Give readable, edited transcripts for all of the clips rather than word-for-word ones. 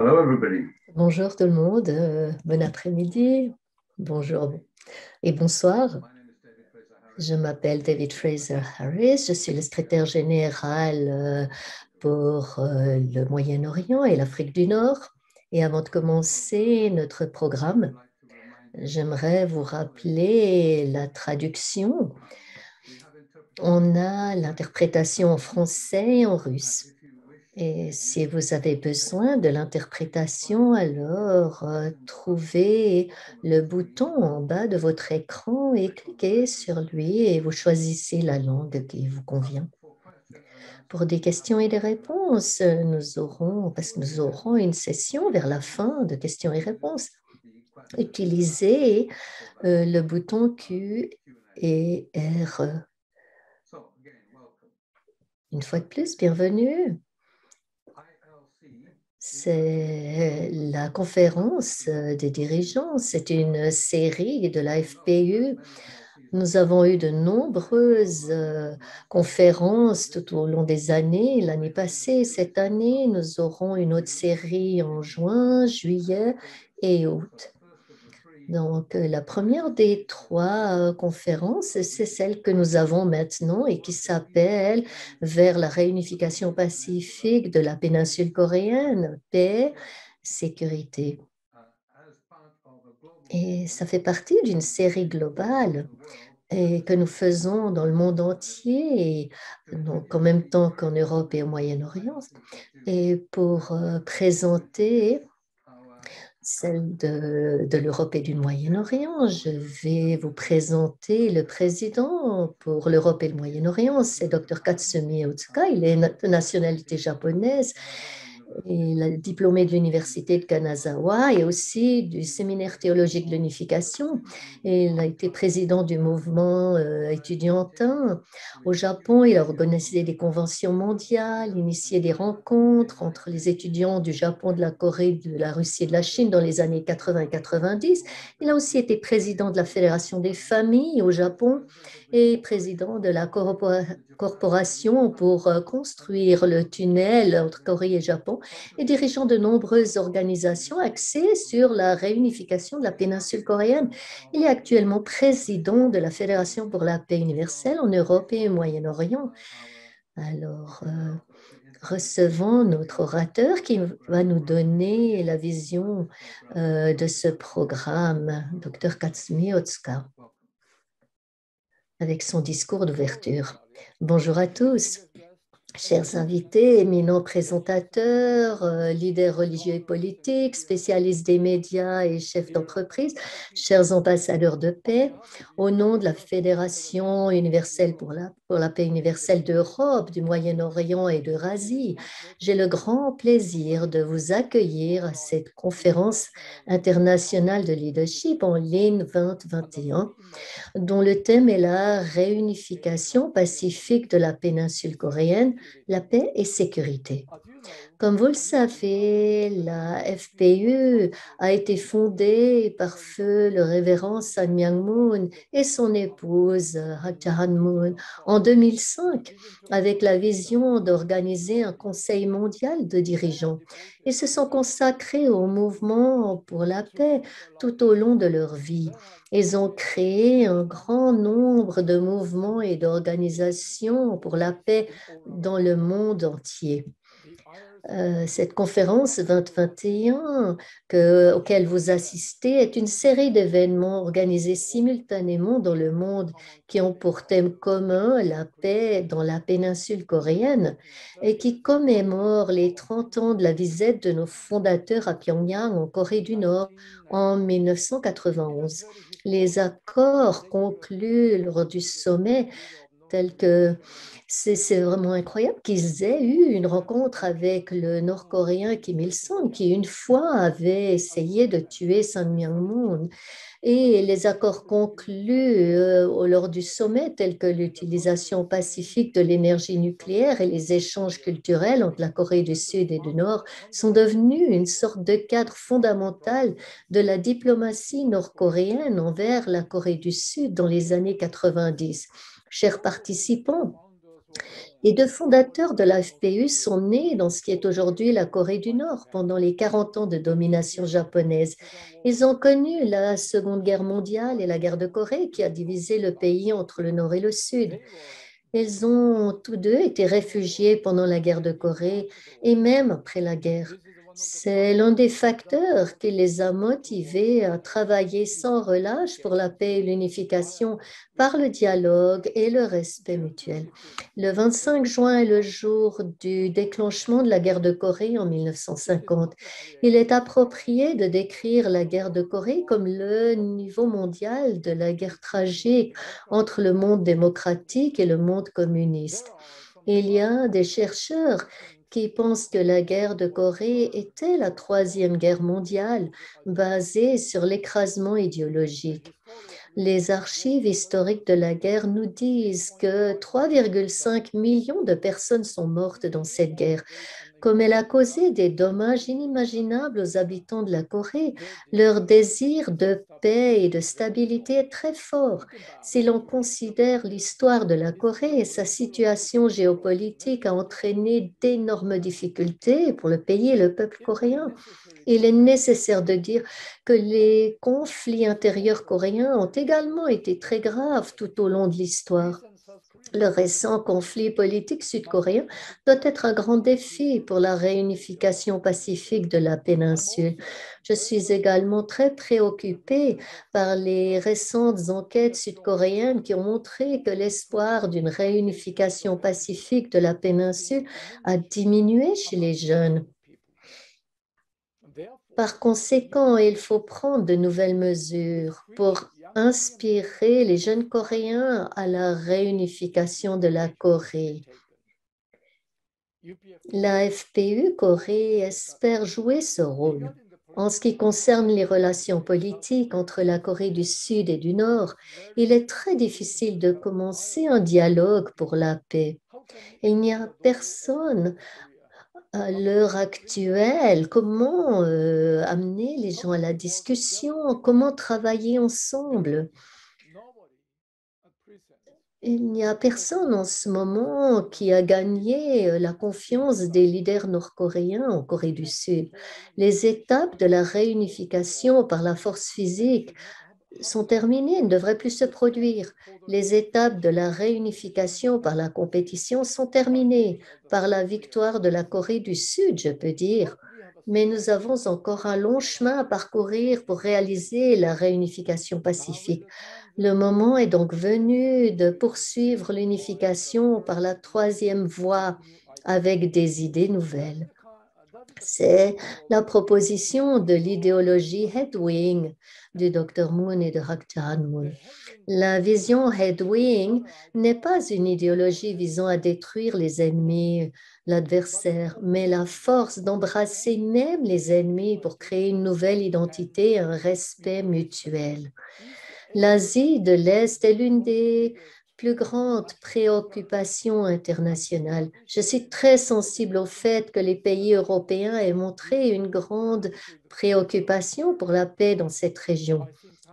Hello, everybody. Bonjour tout le monde, bon après-midi, bonjour et bonsoir. Je m'appelle David Fraser Harris, je suis le secrétaire général pour le Moyen-Orient et l'Afrique du Nord. Et avant de commencer notre programme, j'aimerais vous rappeler la traduction. On a l'interprétation en français et en russe. Et si vous avez besoin de l'interprétation, alors trouvez le bouton en bas de votre écran et cliquez sur lui et vous choisissez la langue qui vous convient. Pour des questions et des réponses, parce que nous aurons une session vers la fin de questions et réponses. Utilisez le bouton Q et R. Une fois de plus, bienvenue. C'est la conférence des dirigeants. C'est une série de la FPU. Nous avons eu de nombreuses conférences tout au long des années. L'année passée, cette année, nous aurons une autre série en juin, juillet et août. Donc, la première des trois conférences, c'est celle que nous avons maintenant et qui s'appelle Vers la réunification pacifique de la péninsule coréenne, paix, sécurité. Et ça fait partie d'une série globale et que nous faisons dans le monde entier, et donc en même temps qu'en Europe et au Moyen-Orient, et pour présenter celle de l'Europe et du Moyen-Orient. Je vais vous présenter le président pour l'Europe et le Moyen-Orient. C'est Dr Katsumi Otsuka. Il est de nationalité japonaise. Il est diplômé de l'université de Kanazawa et aussi du séminaire théologique de l'unification. Il a été président du mouvement étudiantin. Au Japon, il a organisé des conventions mondiales, initié des rencontres entre les étudiants du Japon, de la Corée, de la Russie et de la Chine dans les années 80-90. Il a aussi été président de la Fédération des familles au Japon et président de la corporation pour construire le tunnel entre Corée et Japon et dirigeant de nombreuses organisations axées sur la réunification de la péninsule coréenne. Il est actuellement président de la Fédération pour la paix universelle en Europe et au Moyen-Orient. Alors, recevons notre orateur qui va nous donner la vision de ce programme, Dr Katsumi Otsuka, avec son discours d'ouverture. Bonjour à tous. Chers invités, éminents présentateurs, leaders religieux et politiques, spécialistes des médias et chefs d'entreprise, chers ambassadeurs de paix, au nom de la Fédération universelle pour la paix universelle d'Europe, du Moyen-Orient et d'Eurasie, j'ai le grand plaisir de vous accueillir à cette conférence internationale de leadership en ligne 2021 dont le thème est la réunification pacifique de la péninsule coréenne, la paix et sécurité. Comme vous le savez, la FPU a été fondée par feu le révérend Sun Myung-moon et son épouse Hak Ja-han-moon en 2005 avec la vision d'organiser un conseil mondial de dirigeants. Ils se sont consacrés au mouvement pour la paix tout au long de leur vie. Ils ont créé un grand nombre de mouvements et d'organisations pour la paix dans le monde entier. Cette conférence 2021 auquel vous assistez est une série d'événements organisés simultanément dans le monde qui ont pour thème commun la paix dans la péninsule coréenne et qui commémorent les 30 ans de la visite de nos fondateurs à Pyongyang en Corée du Nord en 1991. Les accords conclus lors du sommet tels que c'est vraiment incroyable qu'ils aient eu une rencontre avec le Nord-Coréen Kim Il-sung, qui une fois avait essayé de tuer Sun Myung-moon. Et les accords conclus lors du sommet, tels que l'utilisation pacifique de l'énergie nucléaire et les échanges culturels entre la Corée du Sud et du Nord, sont devenus une sorte de cadre fondamental de la diplomatie nord-coréenne envers la Corée du Sud dans les années 90. Chers participants, Les deux fondateurs de la FPU sont nés dans ce qui est aujourd'hui la Corée du Nord pendant les 40 ans de domination japonaise. Ils ont connu la Seconde Guerre mondiale et la guerre de Corée qui a divisé le pays entre le Nord et le Sud. Ils ont tous deux été réfugiés pendant la guerre de Corée et même après la guerre. C'est l'un des facteurs qui les a motivés à travailler sans relâche pour la paix et l'unification par le dialogue et le respect mutuel. Le 25 juin est le jour du déclenchement de la guerre de Corée en 1950. Il est approprié de décrire la guerre de Corée comme le niveau mondial de la guerre tragique entre le monde démocratique et le monde communiste. Il y a des chercheurs qui pensent que la guerre de Corée était la troisième guerre mondiale basée sur l'écrasement idéologique. Les archives historiques de la guerre nous disent que 3,5 millions de personnes sont mortes dans cette guerre. Comme elle a causé des dommages inimaginables aux habitants de la Corée, leur désir de paix et de stabilité est très fort. Si l'on considère l'histoire de la Corée, sa situation géopolitique a entraîné d'énormes difficultés pour le pays et le peuple coréen. Il est nécessaire de dire que les conflits intérieurs coréens ont également été très graves tout au long de l'histoire. Le récent conflit politique sud-coréen doit être un grand défi pour la réunification pacifique de la péninsule. Je suis également très préoccupée par les récentes enquêtes sud-coréennes qui ont montré que l'espoir d'une réunification pacifique de la péninsule a diminué chez les jeunes. Par conséquent, il faut prendre de nouvelles mesures pour inspirer les jeunes Coréens à la réunification de la Corée. La FPU Corée espère jouer ce rôle. En ce qui concerne les relations politiques entre la Corée du Sud et du Nord, il est très difficile de commencer un dialogue pour la paix. Il n'y a personne à l'heure actuelle. Comment amener les gens à la discussion? Comment travailler ensemble? Il n'y a personne en ce moment qui a gagné la confiance des leaders nord-coréens en Corée du Sud. Les étapes de la réunification par la force physique sont terminées, ne devraient plus se produire. Les étapes de la réunification par la compétition sont terminées, par la victoire de la Corée du Sud, je peux dire. Mais nous avons encore un long chemin à parcourir pour réaliser la réunification pacifique. Le moment est donc venu de poursuivre l'unification par la troisième voie avec des idées nouvelles. C'est la proposition de l'idéologie Headwing du Dr Moon et de Rakchan Moon. La vision Headwing n'est pas une idéologie visant à détruire les ennemis, l'adversaire, mais la force d'embrasser même les ennemis pour créer une nouvelle identité et un respect mutuel. L'Asie de l'Est est l'une des plus grandes préoccupations internationales. Je suis très sensible au fait que les pays européens aient montré une grande préoccupation pour la paix dans cette région.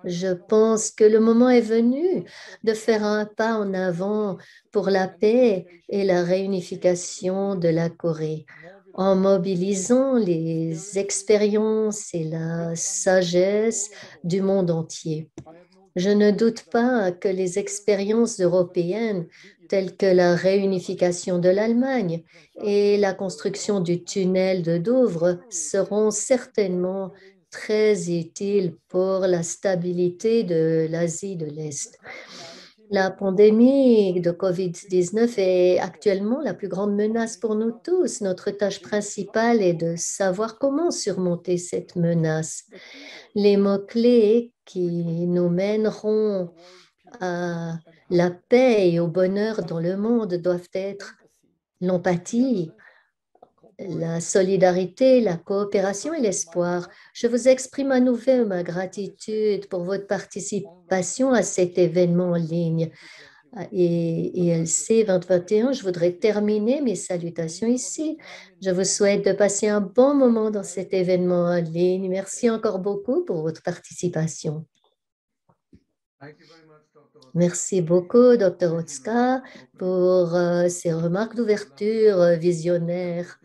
Je pense que le moment est venu de faire un pas en avant pour la paix et la réunification de la Corée en mobilisant les expériences et la sagesse du monde entier. Je ne doute pas que les expériences européennes, telles que la réunification de l'Allemagne et la construction du tunnel de Douvres, seront certainement très utiles pour la stabilité de l'Asie de l'Est. La pandémie de COVID-19 est actuellement la plus grande menace pour nous tous. Notre tâche principale est de savoir comment surmonter cette menace. Les mots-clés qui nous mèneront à la paix et au bonheur dans le monde doivent être l'empathie, la solidarité, la coopération et l'espoir. Je vous exprime à nouveau ma gratitude pour votre participation à cet événement en ligne. Et ELC 2021, je voudrais terminer mes salutations ici. Je vous souhaite de passer un bon moment dans cet événement en ligne. Merci encore beaucoup pour votre participation. Merci beaucoup, Dr. Otska, pour ces remarques d'ouverture visionnaire.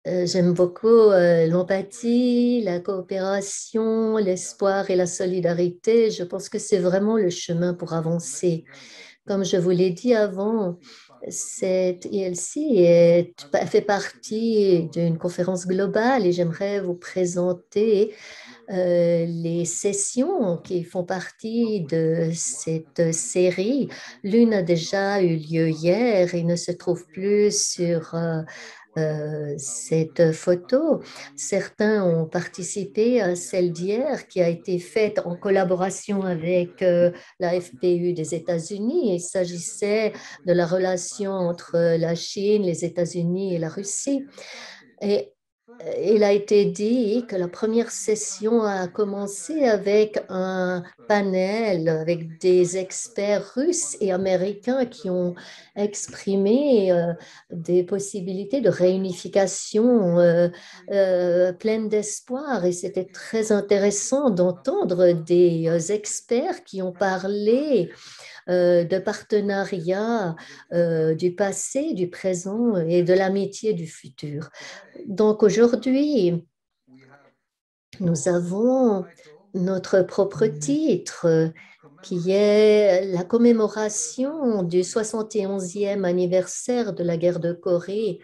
J'aime beaucoup l'empathie, la coopération, l'espoir et la solidarité. Je pense que c'est vraiment le chemin pour avancer. Comme je vous l'ai dit avant, cette ILC fait partie d'une conférence globale et j'aimerais vous présenter les sessions qui font partie de cette série. L'une a déjà eu lieu hier et ne se trouve plus sur cette photo. Certains ont participé à celle d'hier qui a été faite en collaboration avec la FPU des États-Unis. Il s'agissait de la relation entre la Chine, les États-Unis et la Russie. Et il a été dit que la première session a commencé avec un panel avec des experts russes et américains qui ont exprimé des possibilités de réunification pleines d'espoir. Et c'était très intéressant d'entendre des experts qui ont parlé de partenariat du passé, du présent et de l'amitié du futur. Donc aujourd'hui, nous avons notre propre titre qui est la commémoration du 71e anniversaire de la guerre de Corée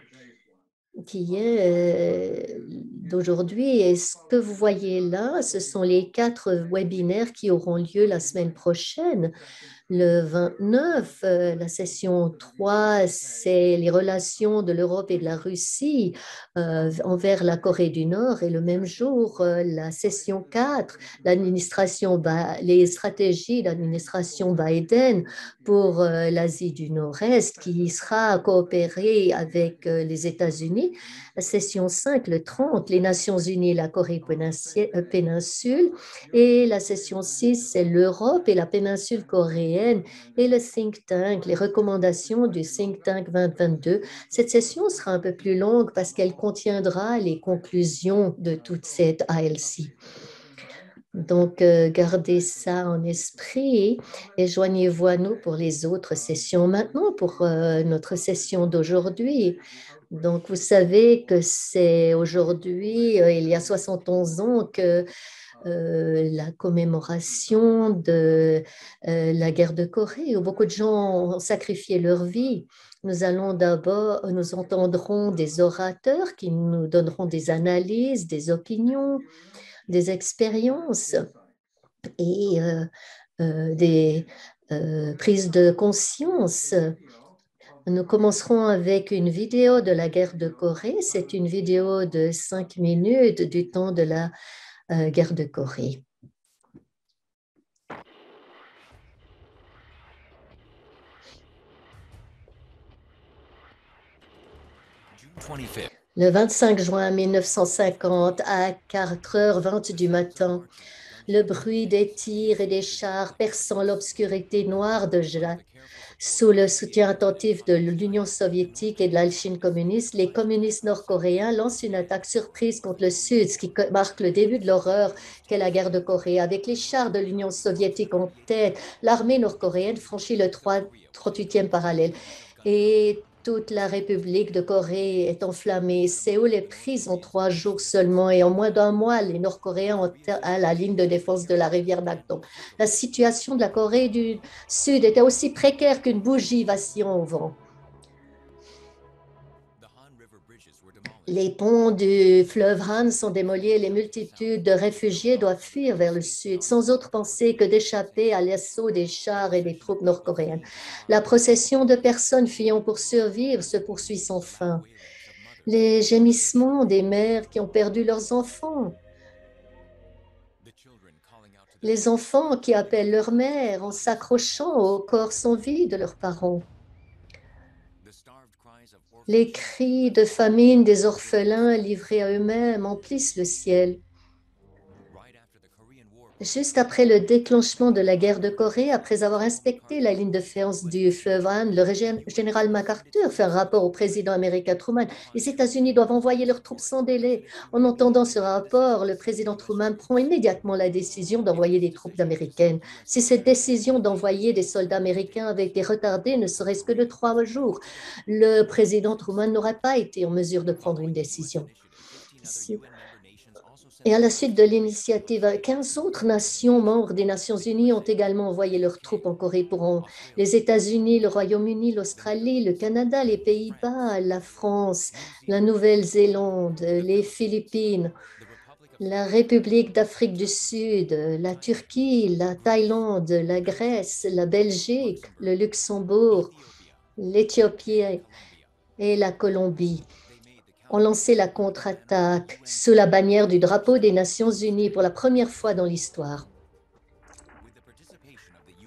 qui est d'aujourd'hui. Et ce que vous voyez là, ce sont les 4 webinaires qui auront lieu la semaine prochaine. Le 29, la session 3, c'est les relations de l'Europe et de la Russie envers la Corée du Nord. Et le même jour, la session 4, les stratégies d'administration Biden pour l'Asie du Nord-Est, qui sera coopérée avec les États-Unis. La session 5, le 30, les Nations Unies et la Corée péninsule. Et la session 6, c'est l'Europe et la péninsule coréenne et le think tank, les recommandations du think tank 2022. Cette session sera un peu plus longue parce qu'elle contiendra les conclusions de toute cette ALC. Donc, gardez ça en esprit et joignez-vous à nous pour les autres sessions. Maintenant, pour notre session d'aujourd'hui, donc vous savez que c'est aujourd'hui, il y a 71 ans que la commémoration de la guerre de Corée, où beaucoup de gens ont sacrifié leur vie. Nous entendrons des orateurs qui nous donneront des analyses, des opinions, des expériences et des prises de conscience. Nous commencerons avec une vidéo de la guerre de Corée. C'est une vidéo de 5 minutes du temps de la guerre de Corée. Le 25 juin 1950, à 4h20 du matin, le bruit des tirs et des chars perçant l'obscurité noire de Jacques. Sous le soutien attentif de l'Union soviétique et de la Chine communiste, les communistes nord-coréens lancent une attaque surprise contre le Sud, ce qui marque le début de l'horreur qu'est la guerre de Corée. Avec les chars de l'Union soviétique en tête, l'armée nord-coréenne franchit le 38e parallèle. Et toute la République de Corée est enflammée. Séoul est prise en 3 jours seulement et en moins d'un mois, les Nord-Coréens ont atteint la ligne de défense de la rivière Nakdong. La situation de la Corée du Sud était aussi précaire qu'une bougie vacillant au vent. Les ponts du fleuve Han sont démolis et les multitudes de réfugiés doivent fuir vers le sud, sans autre pensée que d'échapper à l'assaut des chars et des troupes nord-coréennes. La procession de personnes fuyant pour survivre se poursuit sans fin. Les gémissements des mères qui ont perdu leurs enfants, les enfants qui appellent leur mère en s'accrochant au corps sans vie de leurs parents. Les cris de famine des orphelins livrés à eux-mêmes emplissent le ciel. Juste après le déclenchement de la guerre de Corée, après avoir inspecté la ligne de défense du fleuve Han, le général MacArthur fait un rapport au président américain Truman. Les États-Unis doivent envoyer leurs troupes sans délai. En entendant ce rapport, le président Truman prend immédiatement la décision d'envoyer des troupes américaines. Si cette décision d'envoyer des soldats américains avait été retardée, ne serait-ce que de 3 jours, le président Truman n'aurait pas été en mesure de prendre une décision. Et à la suite de l'initiative, 15 autres nations membres des Nations Unies ont également envoyé leurs troupes en Corée les États-Unis, le Royaume-Uni, l'Australie, le Canada, les Pays-Bas, la France, la Nouvelle-Zélande, les Philippines, la République d'Afrique du Sud, la Turquie, la Thaïlande, la Grèce, la Belgique, le Luxembourg, l'Éthiopie et la Colombie ont lancé la contre-attaque sous la bannière du drapeau des Nations Unies pour la première fois dans l'histoire.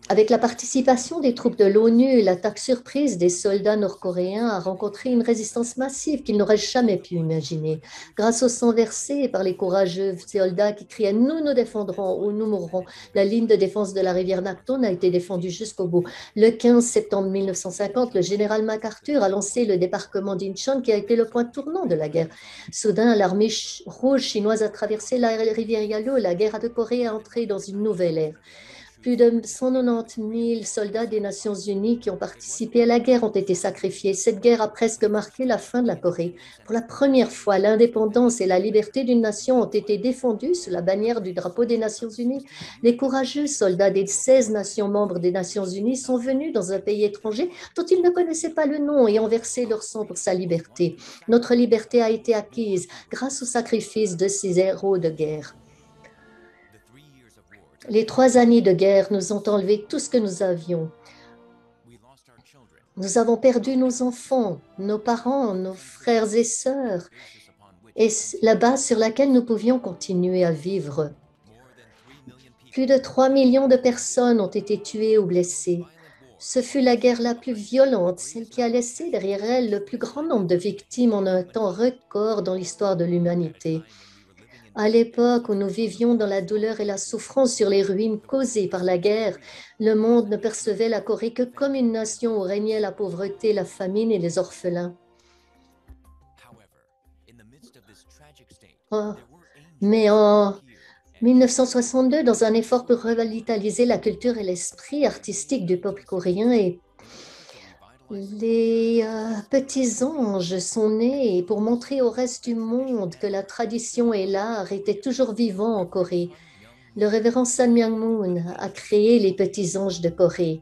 Avec la participation des troupes de l'ONU, l'attaque surprise des soldats nord-coréens a rencontré une résistance massive qu'ils n'auraient jamais pu imaginer. Grâce au sang versé par les courageux soldats qui criaient « Nous nous défendrons ou nous mourrons », la ligne de défense de la rivière Nakton a été défendue jusqu'au bout. Le 15 septembre 1950, le général MacArthur a lancé le débarquement d'Incheon qui a été le point tournant de la guerre. Soudain, l'armée rouge chinoise a traversé la rivière Yalu et la guerre de Corée a entré dans une nouvelle ère. Plus de 190 000 soldats des Nations Unies qui ont participé à la guerre ont été sacrifiés. Cette guerre a presque marqué la fin de la Corée. Pour la première fois, l'indépendance et la liberté d'une nation ont été défendues sous la bannière du drapeau des Nations Unies. Les courageux soldats des 16 nations membres des Nations Unies sont venus dans un pays étranger dont ils ne connaissaient pas le nom et ont versé leur sang pour sa liberté. Notre liberté a été acquise grâce au sacrifice de ces héros de guerre. Les 3 années de guerre nous ont enlevé tout ce que nous avions. Nous avons perdu nos enfants, nos parents, nos frères et sœurs, et la base sur laquelle nous pouvions continuer à vivre. Plus de 3 millions de personnes ont été tuées ou blessées. Ce fut la guerre la plus violente, celle qui a laissé derrière elle le plus grand nombre de victimes en un temps record dans l'histoire de l'humanité. À l'époque où nous vivions dans la douleur et la souffrance sur les ruines causées par la guerre, le monde ne percevait la Corée que comme une nation où régnait la pauvreté, la famine et les orphelins. Mais en 1962, dans un effort pour revitaliser la culture et l'esprit artistique du peuple coréen, les petits anges sont nés pour montrer au reste du monde que la tradition et l'art étaient toujours vivants en Corée. Le révérend Sun Myung-moon a créé les petits anges de Corée.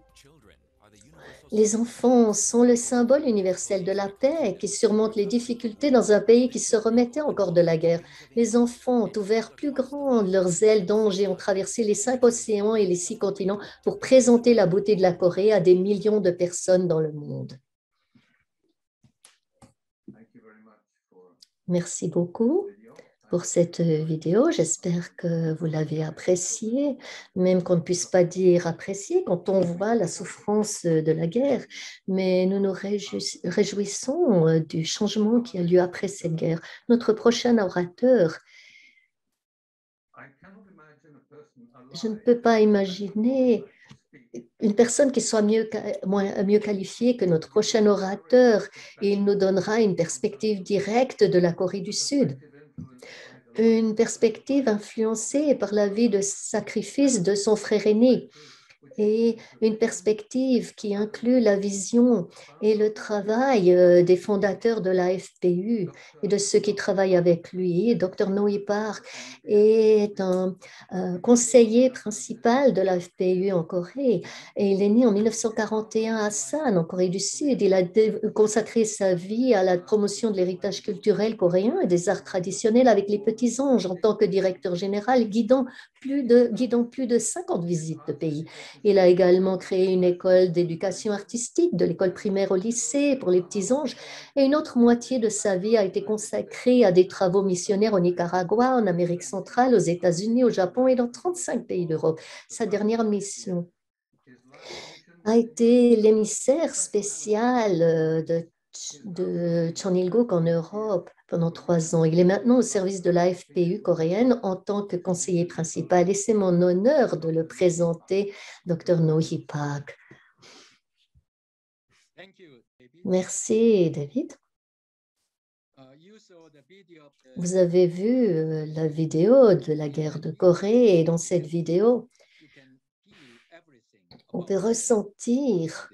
Les enfants sont le symbole universel de la paix qui surmonte les difficultés dans un pays qui se remettait encore de la guerre. Les enfants ont ouvert plus grandes leurs ailes d'ange et ont traversé les 5 océans et les 6 continents pour présenter la beauté de la Corée à des millions de personnes dans le monde. Merci beaucoup pour cette vidéo. J'espère que vous l'avez appréciée, même qu'on ne puisse pas dire apprécier quand on voit la souffrance de la guerre. Mais nous nous réjouissons du changement qui a lieu après cette guerre. Notre prochain orateur, je ne peux pas imaginer une personne qui soit mieux qualifiée que notre prochain orateur, et il nous donnera une perspective directe de la Corée du Sud. Une perspective influencée par la vie de sacrifice de son frère aîné et une perspective qui inclut la vision et le travail des fondateurs de la FPU et de ceux qui travaillent avec lui. Dr Noe Park est un conseiller principal de la FPU en Corée et il est né en 1941 à Asan, en Corée du Sud. Il a consacré sa vie à la promotion de l'héritage culturel coréen et des arts traditionnels avec les Petits Anges en tant que directeur général, guidant plus de 50 visites de pays. Il a également créé une école d'éducation artistique, de l'école primaire au lycée pour les petits anges, et une autre moitié de sa vie a été consacrée à des travaux missionnaires au Nicaragua, en Amérique centrale, aux États-Unis, au Japon et dans 35 pays d'Europe. Sa dernière mission a été l'émissaire spécial de Chon Il-guk en Europe pendant 3 ans. Il est maintenant au service de l'AFPU coréenne en tant que conseiller principal et c'est mon honneur de le présenter, Dr. No Hee Park. Merci, David. Vous avez vu la vidéo de la guerre de Corée et dans cette vidéo, on peut ressentir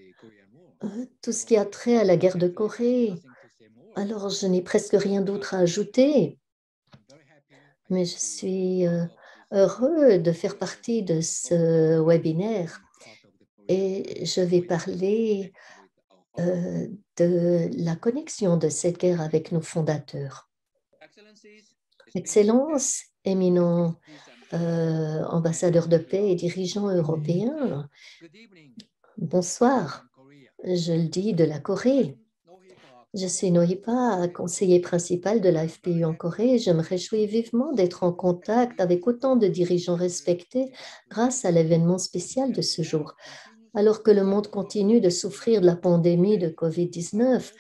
tout ce qui a trait à la guerre de Corée. Alors, je n'ai presque rien d'autre à ajouter, mais je suis heureux de faire partie de ce webinaire et je vais parler de la connexion de cette guerre avec nos fondateurs. Excellences, éminents ambassadeurs de paix et dirigeants européens, bonsoir, je le dis de la Corée. Je suis No Hee Park, conseiller principal de l'AFPU en Corée et je me réjouis vivement d'être en contact avec autant de dirigeants respectés grâce à l'événement spécial de ce jour. Alors que le monde continue de souffrir de la pandémie de COVID-19,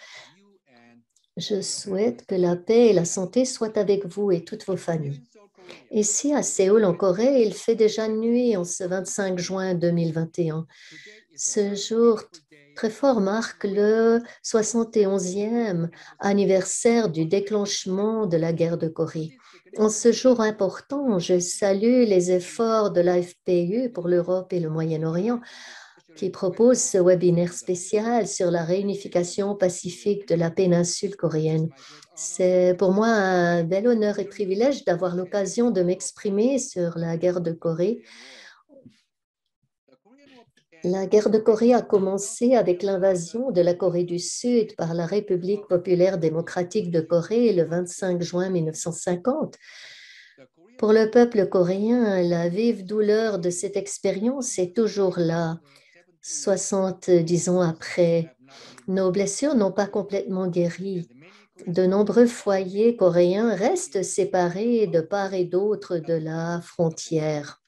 je souhaite que la paix et la santé soient avec vous et toutes vos familles. Ici, à Séoul, en Corée, il fait déjà nuit en ce 25 juin 2021. Ce jour très fort marque le 71e anniversaire du déclenchement de la guerre de Corée. En ce jour important, je salue les efforts de l'AFPU pour l'Europe et le Moyen-Orient qui propose ce webinaire spécial sur la réunification pacifique de la péninsule coréenne. C'est pour moi un bel honneur et privilège d'avoir l'occasion de m'exprimer sur la guerre de Corée. La guerre de Corée a commencé avec l'invasion de la Corée du Sud par la République populaire démocratique de Corée le 25 juin 1950. Pour le peuple coréen, la vive douleur de cette expérience est toujours là, 70 ans après. Nos blessures n'ont pas complètement guéri. De nombreux foyers coréens restent séparés de part et d'autre de la frontière.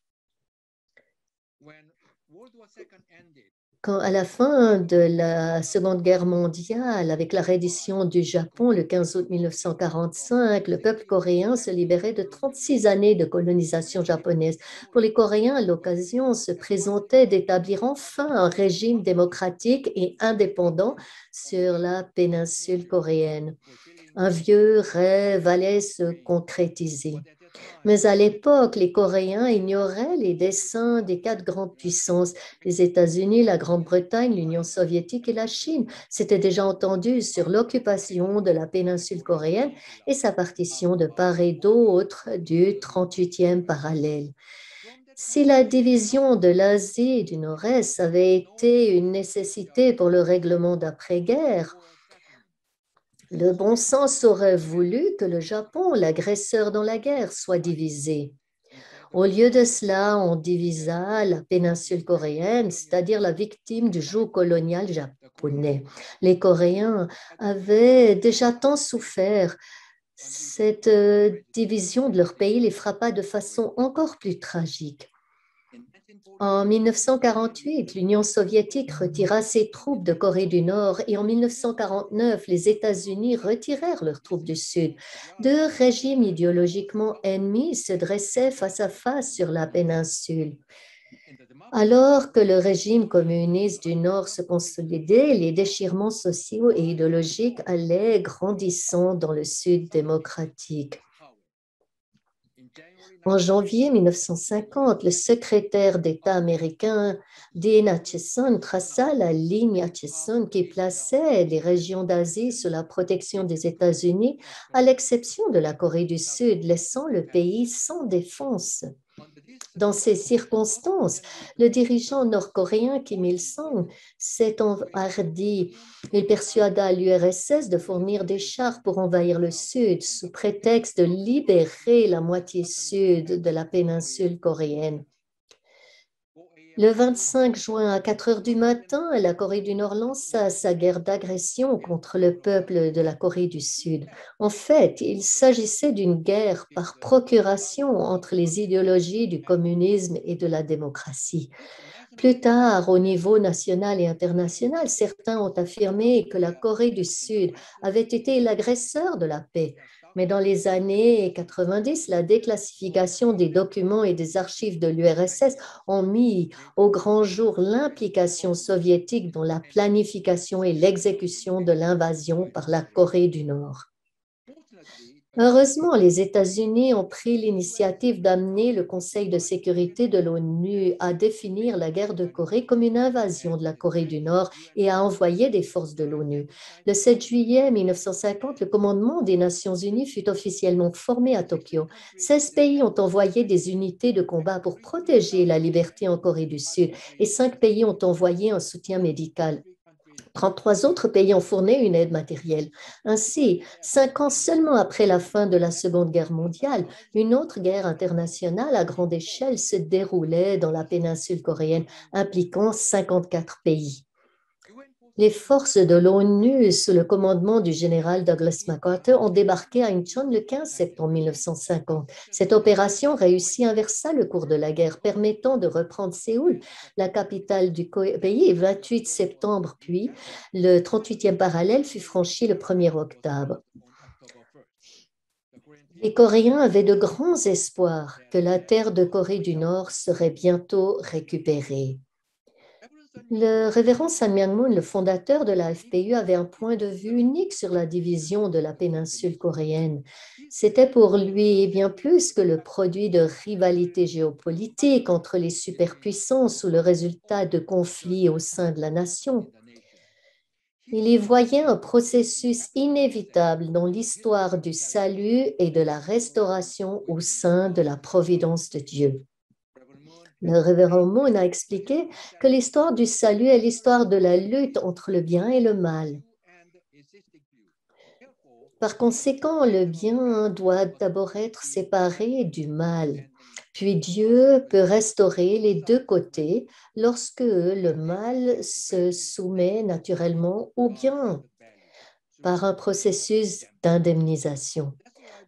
Quand, à la fin de la Seconde Guerre mondiale, avec la reddition du Japon le 15 août 1945, le peuple coréen se libérait de 36 années de colonisation japonaise. Pour les Coréens, l'occasion se présentait d'établir enfin un régime démocratique et indépendant sur la péninsule coréenne. Un vieux rêve allait se concrétiser. Mais à l'époque, les Coréens ignoraient les desseins des 4 grandes puissances, les États-Unis, la Grande-Bretagne, l'Union soviétique et la Chine. S'étaient déjà entendus sur l'occupation de la péninsule coréenne et sa partition de part et d'autre du 38e parallèle. Si la division de l'Asie du Nord-Est avait été une nécessité pour le règlement d'après-guerre, le bon sens aurait voulu que le Japon, l'agresseur dans la guerre, soit divisé. Au lieu de cela, on divisa la péninsule coréenne, c'est-à-dire la victime du joug colonial japonais. Les Coréens avaient déjà tant souffert. Cette division de leur pays les frappa de façon encore plus tragique. En 1948, l'Union soviétique retira ses troupes de Corée du Nord et en 1949, les États-Unis retirèrent leurs troupes du Sud. Deux régimes idéologiquement ennemis se dressaient face à face sur la péninsule. Alors que le régime communiste du Nord se consolidait, les déchirements sociaux et idéologiques allaient grandissant dans le Sud démocratique. En janvier 1950, le secrétaire d'État américain Dean Acheson traça la ligne Acheson qui plaçait les régions d'Asie sous la protection des États-Unis, à l'exception de la Corée du Sud, laissant le pays sans défense. Dans ces circonstances, le dirigeant nord-coréen Kim Il-sung s'est enhardi. Il persuada l'URSS de fournir des chars pour envahir le Sud sous prétexte de libérer la moitié sud de la péninsule coréenne. Le 25 juin à 4 heures du matin, la Corée du Nord lança sa guerre d'agression contre le peuple de la Corée du Sud. En fait, il s'agissait d'une guerre par procuration entre les idéologies du communisme et de la démocratie. Plus tard, au niveau national et international, certains ont affirmé que la Corée du Sud avait été l'agresseur de la paix. Mais dans les années 90, la déclassification des documents et des archives de l'URSS ont mis au grand jour l'implication soviétique dans la planification et l'exécution de l'invasion par la Corée du Nord. Heureusement, les États-Unis ont pris l'initiative d'amener le Conseil de sécurité de l'ONU à définir la guerre de Corée comme une invasion de la Corée du Nord et à envoyer des forces de l'ONU. Le 7 juillet 1950, le commandement des Nations unies fut officiellement formé à Tokyo. 16 pays ont envoyé des unités de combat pour protéger la liberté en Corée du Sud et 5 pays ont envoyé un soutien médical. 33 autres pays ont fourni une aide matérielle. Ainsi, 5 ans seulement après la fin de la Seconde Guerre mondiale, une autre guerre internationale à grande échelle se déroulait dans la péninsule coréenne, impliquant 54 pays. Les forces de l'ONU, sous le commandement du général Douglas MacArthur, ont débarqué à Incheon le 15 septembre 1950. Cette opération réussit inversa le cours de la guerre, permettant de reprendre Séoul, la capitale du pays, le 28 septembre, puis le 38e parallèle fut franchi le 1er octobre. Les Coréens avaient de grands espoirs que la terre de Corée du Nord serait bientôt récupérée. Le révérend Sun Myung-moon, le fondateur de la FPU, avait un point de vue unique sur la division de la péninsule coréenne. C'était pour lui bien plus que le produit de rivalités géopolitiques entre les superpuissances ou le résultat de conflits au sein de la nation. Il y voyait un processus inévitable dans l'histoire du salut et de la restauration au sein de la providence de Dieu. Le révérend Moon a expliqué que l'histoire du salut est l'histoire de la lutte entre le bien et le mal. Par conséquent, le bien doit d'abord être séparé du mal. Puis Dieu peut restaurer les deux côtés lorsque le mal se soumet naturellement au bien par un processus d'indemnisation.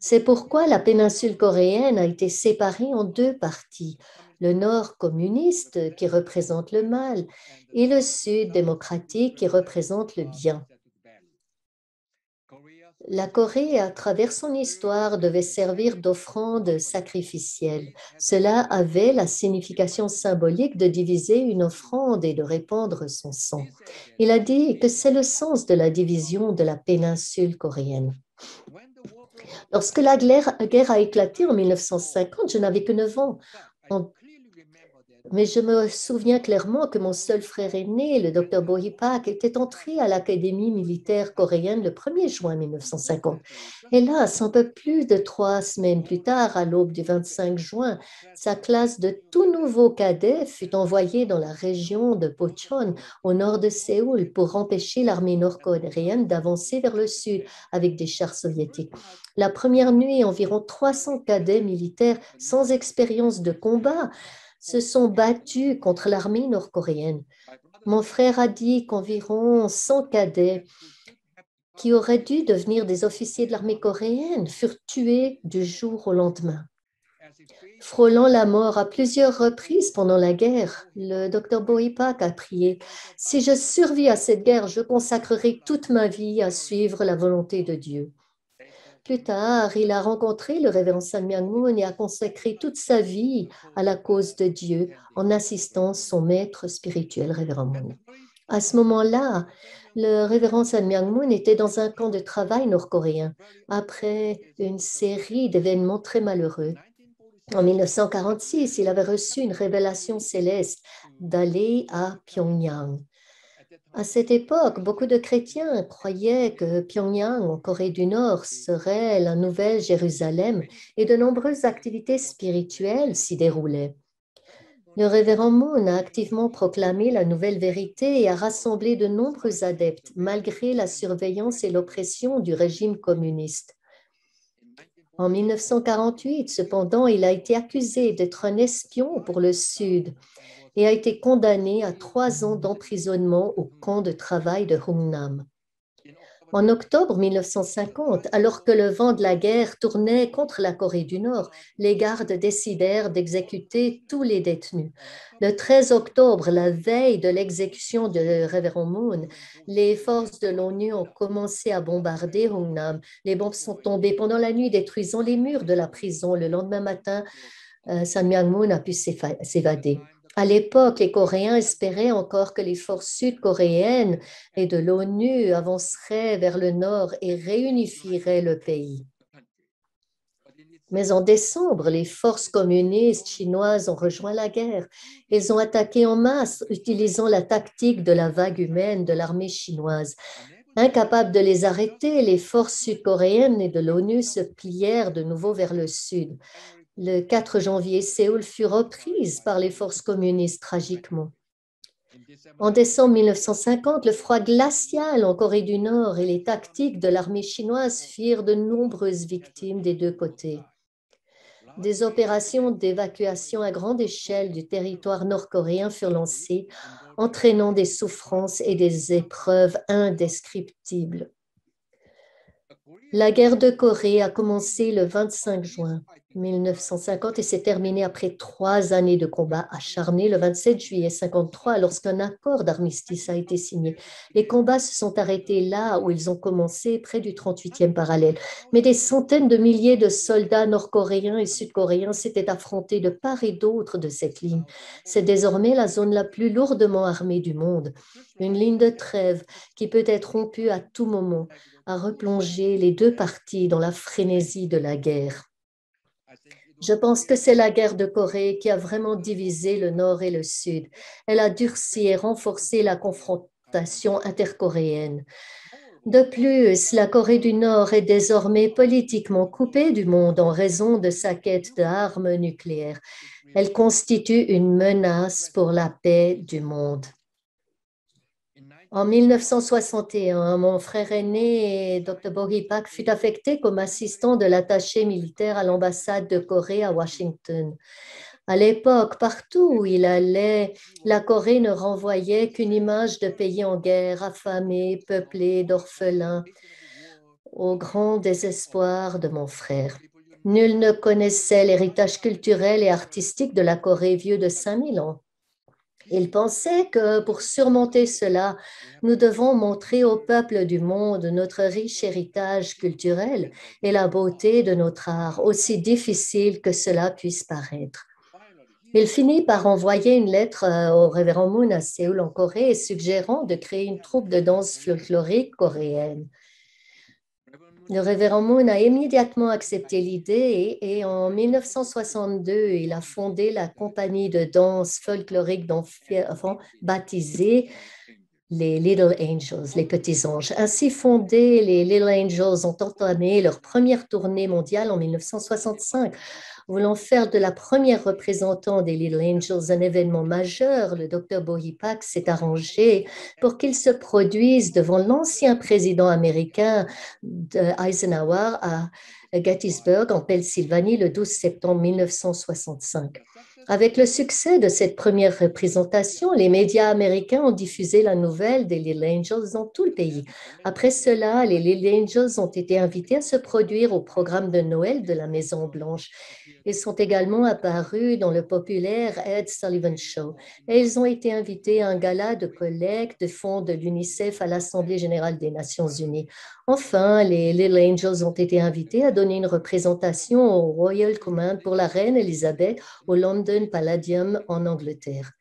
C'est pourquoi la péninsule coréenne a été séparée en deux parties, le nord communiste qui représente le mal et le sud démocratique qui représente le bien. La Corée, à travers son histoire, devait servir d'offrande sacrificielle. Cela avait la signification symbolique de diviser une offrande et de répandre son sang. Il a dit que c'est le sens de la division de la péninsule coréenne. Lorsque la guerre a éclaté en 1950, je n'avais que 9 ans. Mais je me souviens clairement que mon seul frère aîné, le docteur Bo Hee-pak, était entré à l'Académie militaire coréenne le 1er juin 1950. Hélas, un peu plus de 3 semaines plus tard, à l'aube du 25 juin, sa classe de tout nouveaux cadets fut envoyée dans la région de Pocheon, au nord de Séoul, pour empêcher l'armée nord-coréenne d'avancer vers le sud avec des chars soviétiques. La première nuit, environ 300 cadets militaires sans expérience de combat se sont battus contre l'armée nord-coréenne. Mon frère a dit qu'environ 100 cadets qui auraient dû devenir des officiers de l'armée coréenne furent tués du jour au lendemain. Frôlant la mort à plusieurs reprises pendant la guerre, le docteur Bo Hee-pak a prié « Si je survis à cette guerre, je consacrerai toute ma vie à suivre la volonté de Dieu. » Plus tard, il a rencontré le révérend Sun Myung-moon et a consacré toute sa vie à la cause de Dieu en assistant son maître spirituel, révérend Moon. À ce moment-là, le révérend Sun Myung-moon était dans un camp de travail nord-coréen après une série d'événements très malheureux. En 1946, il avait reçu une révélation céleste d'aller à Pyongyang. À cette époque, beaucoup de chrétiens croyaient que Pyongyang, en Corée du Nord, serait la nouvelle Jérusalem et de nombreuses activités spirituelles s'y déroulaient. Le révérend Moon a activement proclamé la nouvelle vérité et a rassemblé de nombreux adeptes malgré la surveillance et l'oppression du régime communiste. En 1948, cependant, il a été accusé d'être un espion pour le Sud et a été condamné à 3 ans d'emprisonnement au camp de travail de Hungnam. En octobre 1950, alors que le vent de la guerre tournait contre la Corée du Nord, les gardes décidèrent d'exécuter tous les détenus. Le 13 octobre, la veille de l'exécution de Révérend Moon, les forces de l'ONU ont commencé à bombarder Hungnam. Les bombes sont tombées pendant la nuit, détruisant les murs de la prison. Le lendemain matin, Sun Myung-moon a pu s'évader. À l'époque, les Coréens espéraient encore que les forces sud-coréennes et de l'ONU avanceraient vers le nord et réunifieraient le pays. Mais en décembre, les forces communistes chinoises ont rejoint la guerre. Ils ont attaqué en masse, utilisant la tactique de la vague humaine de l'armée chinoise. Incapables de les arrêter, les forces sud-coréennes et de l'ONU se plièrent de nouveau vers le sud. Le 4 janvier, Séoul fut reprise par les forces communistes tragiquement. En décembre 1950, le froid glacial en Corée du Nord et les tactiques de l'armée chinoise firent de nombreuses victimes des deux côtés. Des opérations d'évacuation à grande échelle du territoire nord-coréen furent lancées, entraînant des souffrances et des épreuves indescriptibles. La guerre de Corée a commencé le 25 juin 1950 et s'est terminée après 3 années de combats acharnés le 27 juillet 1953 lorsqu'un accord d'armistice a été signé. Les combats se sont arrêtés là où ils ont commencé, près du 38e parallèle. Mais des centaines de milliers de soldats nord-coréens et sud-coréens s'étaient affrontés de part et d'autre de cette ligne. C'est désormais la zone la plus lourdement armée du monde. Une ligne de trêve qui peut être rompue à tout moment a replongé les deux parties dans la frénésie de la guerre. Je pense que c'est la guerre de Corée qui a vraiment divisé le Nord et le Sud. Elle a durci et renforcé la confrontation intercoréenne. De plus, la Corée du Nord est désormais politiquement coupée du monde en raison de sa quête d'armes nucléaires. Elle constitue une menace pour la paix du monde. En 1961, mon frère aîné, Dr. Bohee Pak, fut affecté comme assistant de l'attaché militaire à l'ambassade de Corée à Washington. À l'époque, partout où il allait, la Corée ne renvoyait qu'une image de pays en guerre, affamés, peuplés d'orphelins, au grand désespoir de mon frère. Nul ne connaissait l'héritage culturel et artistique de la Corée vieux de 5000 ans. Il pensait que pour surmonter cela, nous devons montrer au peuple du monde notre riche héritage culturel et la beauté de notre art, aussi difficile que cela puisse paraître. Il finit par envoyer une lettre au révérend Moon à Séoul en Corée, suggérant de créer une troupe de danse folklorique coréenne. Le révérend Moon a immédiatement accepté l'idée et en 1962, il a fondé la compagnie de danse folklorique d'enfants baptisée les Little Angels, les petits anges. Ainsi fondés, les Little Angels ont entamé leur première tournée mondiale en 1965. Voulant faire de la première représentante des Little Angels un événement majeur, le Dr. Bohee Pak s'est arrangé pour qu'il se produise devant l'ancien président américain Eisenhower à Gettysburg, en Pennsylvanie, le 12 septembre 1965. Avec le succès de cette première représentation, les médias américains ont diffusé la nouvelle des Little Angels dans tout le pays. Après cela, les Little Angels ont été invités à se produire au programme de Noël de la Maison-Blanche. Ils sont également apparus dans le populaire Ed Sullivan Show et ils ont été invités à un gala de collecte de fonds de l'UNICEF à l'Assemblée générale des Nations unies. Enfin, les Little Angels ont été invités à donner une représentation au Royal Command pour la reine Elisabeth au London Palladium en Angleterre.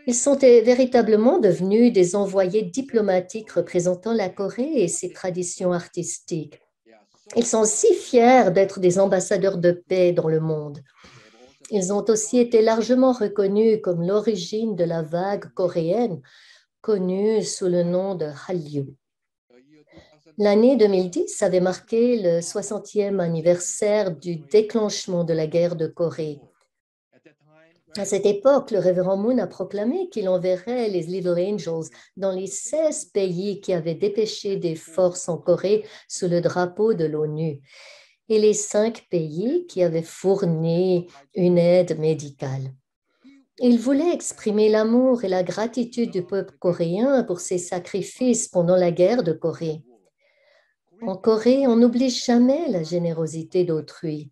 Ils sont véritablement devenus des envoyés diplomatiques représentant la Corée et ses traditions artistiques. Ils sont si fiers d'être des ambassadeurs de paix dans le monde. Ils ont aussi été largement reconnus comme l'origine de la vague coréenne, connue sous le nom de Hallyu. L'année 2010 avait marqué le 60e anniversaire du déclenchement de la guerre de Corée. À cette époque, le révérend Moon a proclamé qu'il enverrait les Little Angels dans les 16 pays qui avaient dépêché des forces en Corée sous le drapeau de l'ONU et les 5 pays qui avaient fourni une aide médicale. Il voulait exprimer l'amour et la gratitude du peuple coréen pour ses sacrifices pendant la guerre de Corée. En Corée, on n'oublie jamais la générosité d'autrui.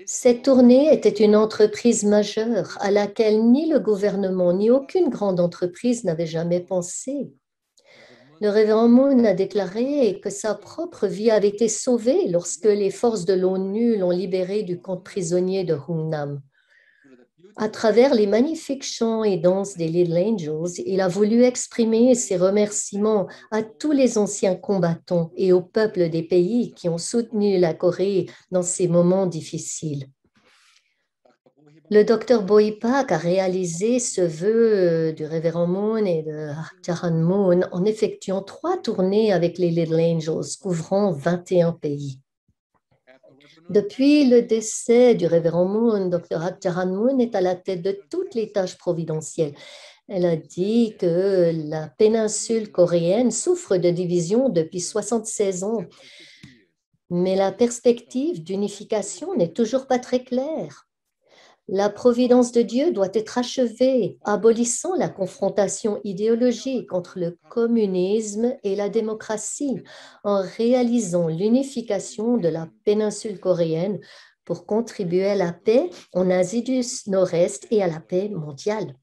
Cette tournée était une entreprise majeure à laquelle ni le gouvernement ni aucune grande entreprise n'avait jamais pensé. Le révérend Moon a déclaré que sa propre vie avait été sauvée lorsque les forces de l'ONU l'ont libéré du camp de prisonniers de Hungnam. À travers les magnifiques chants et danses des Little Angels, il a voulu exprimer ses remerciements à tous les anciens combattants et au peuple des pays qui ont soutenu la Corée dans ces moments difficiles. Le docteur Boipak a réalisé ce vœu du révérend Moon et de Jahan Moon en effectuant 3 tournées avec les Little Angels, couvrant 21 pays. Depuis le décès du révérend Moon, Dr. Jahan Moon est à la tête de toutes les tâches providentielles. Elle a dit que la péninsule coréenne souffre de division depuis 76 ans, mais la perspective d'unification n'est toujours pas très claire. La providence de Dieu doit être achevée, abolissant la confrontation idéologique entre le communisme et la démocratie, en réalisant l'unification de la péninsule coréenne pour contribuer à la paix en Asie du Nord-Est et à la paix mondiale.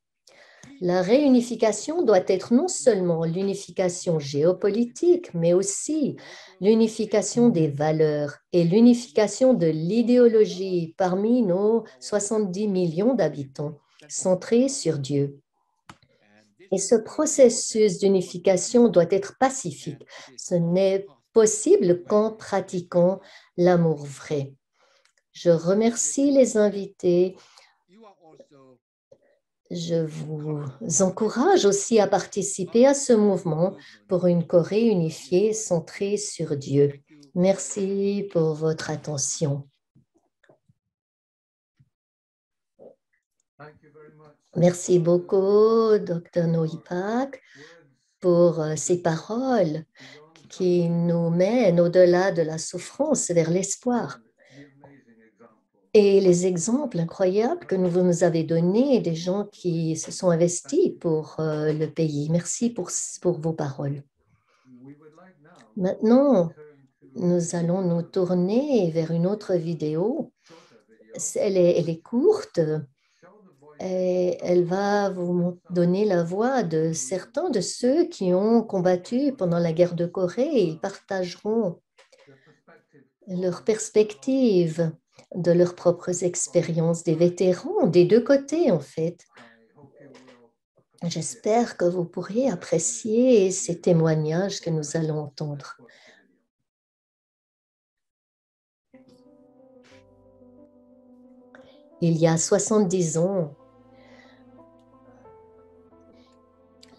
La réunification doit être non seulement l'unification géopolitique, mais aussi l'unification des valeurs et l'unification de l'idéologie parmi nos 70 millions d'habitants, centrés sur Dieu. Et ce processus d'unification doit être pacifique. Ce n'est possible qu'en pratiquant l'amour vrai. Je remercie les invités. Je vous encourage aussi à participer à ce mouvement pour une Corée unifiée centrée sur Dieu. Merci pour votre attention. Merci beaucoup, Dr. Nohipak, pour ces paroles qui nous mènent au-delà de la souffrance vers l'espoir. Et les exemples incroyables que vous nous avez donnés des gens qui se sont investis pour le pays. Merci pour vos paroles. Maintenant, nous allons nous tourner vers une autre vidéo. Elle est courte et elle va vous donner la voix de certains de ceux qui ont combattu pendant la guerre de Corée. Ils partageront leurs perspectives de leurs propres expériences, des vétérans des deux côtés en fait. J'espère que vous pourrez apprécier ces témoignages que nous allons entendre. Il y a 70 ans,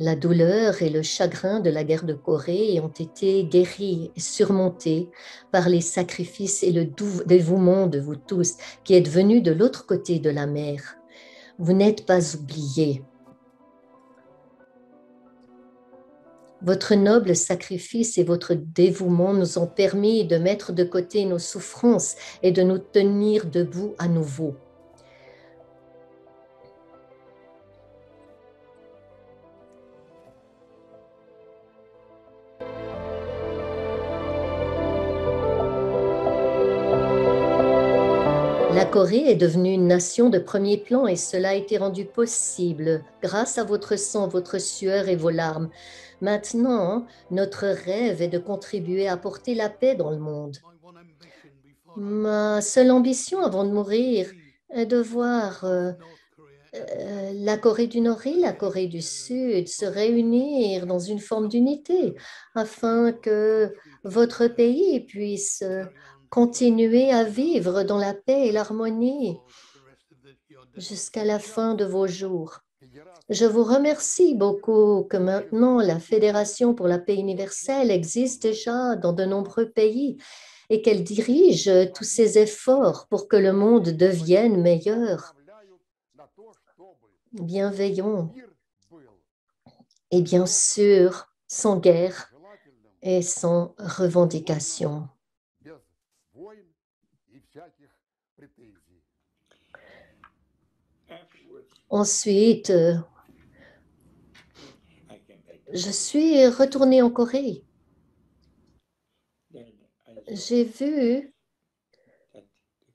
la douleur et le chagrin de la guerre de Corée ont été guéris et surmontés par les sacrifices et le dévouement de vous tous qui êtes venus de l'autre côté de la mer. Vous n'êtes pas oubliés. Votre noble sacrifice et votre dévouement nous ont permis de mettre de côté nos souffrances et de nous tenir debout à nouveau. La Corée est devenue une nation de premier plan et cela a été rendu possible grâce à votre sang, votre sueur et vos larmes. Maintenant, notre rêve est de contribuer à apporter la paix dans le monde. Ma seule ambition avant de mourir est de voir la Corée du Nord et la Corée du Sud se réunir dans une forme d'unité afin que votre pays puisse continuer à vivre dans la paix et l'harmonie jusqu'à la fin de vos jours. Je vous remercie beaucoup que maintenant la Fédération pour la paix universelle existe déjà dans de nombreux pays et qu'elle dirige tous ces efforts pour que le monde devienne meilleur, bienveillant et bien sûr sans guerre et sans revendication. Ensuite, je suis retournée en Corée j'ai vu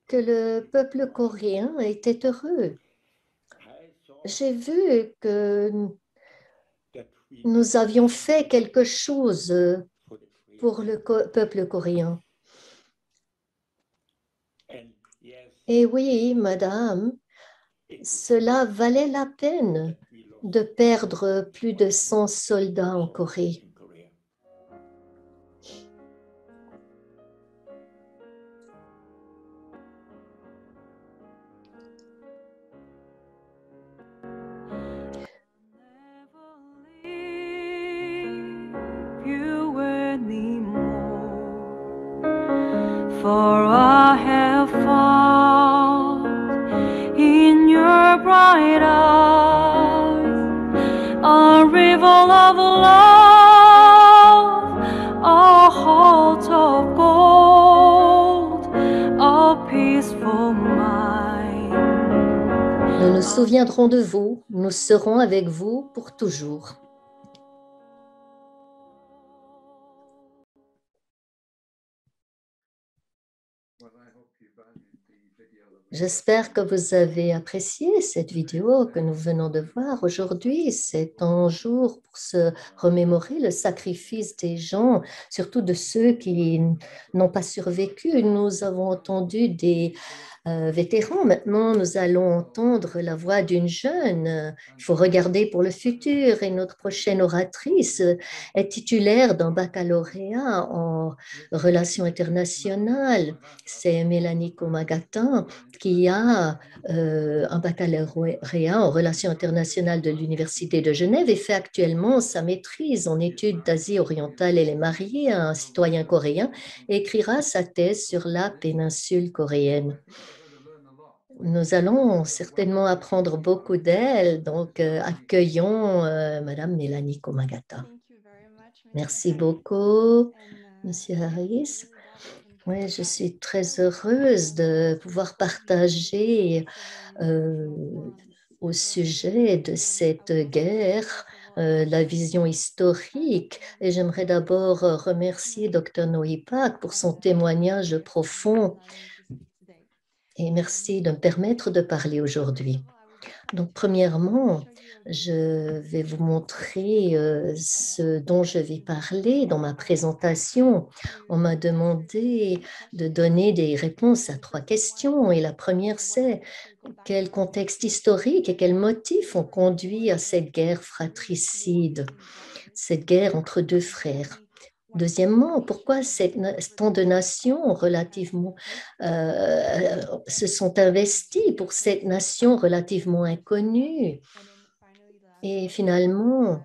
que le peuple coréen était heureux. J'ai vu que nous avions fait quelque chose pour le peuple coréen. Et oui, madame, cela valait la peine de perdre plus de 100 soldats en Corée. You anymore, for I have found in your bright eyes a river of love, a heart of gold, a peaceful mind. Nous nous souviendrons de vous, nous serons avec vous pour toujours. J'espère que vous avez apprécié cette vidéo que nous venons de voir aujourd'hui. C'est un jour pour se remémorer le sacrifice des gens, surtout de ceux qui n'ont pas survécu. Nous avons entendu des vétérans. Maintenant, nous allons entendre la voix d'une jeune. Il faut regarder pour le futur. Et notre prochaine oratrice est titulaire d'un baccalauréat en relations internationales. C'est Mélanie Komagata qui a un baccalauréat en relations internationales de l'Université de Genève et fait actuellement sa maîtrise en études d'Asie orientale. Elle est mariée à un citoyen coréen et écrira sa thèse sur la péninsule coréenne. Nous allons certainement apprendre beaucoup d'elle, donc accueillons Madame Mélanie Komagata. Merci beaucoup, Monsieur Harris. Oui, je suis très heureuse de pouvoir partager au sujet de cette guerre la vision historique. Et j'aimerais d'abord remercier Dr. Noïpak pour son témoignage profond et merci de me permettre de parler aujourd'hui. Donc, premièrement, je vais vous montrer ce dont je vais parler dans ma présentation. On m'a demandé de donner des réponses à 3 questions et la première, c'est quel contexte historique et quels motifs ont conduit à cette guerre fratricide, cette guerre entre 2 frères. Deuxièmement, pourquoi tant de nations relativement se sont investies pour cette nation relativement inconnue? Et finalement,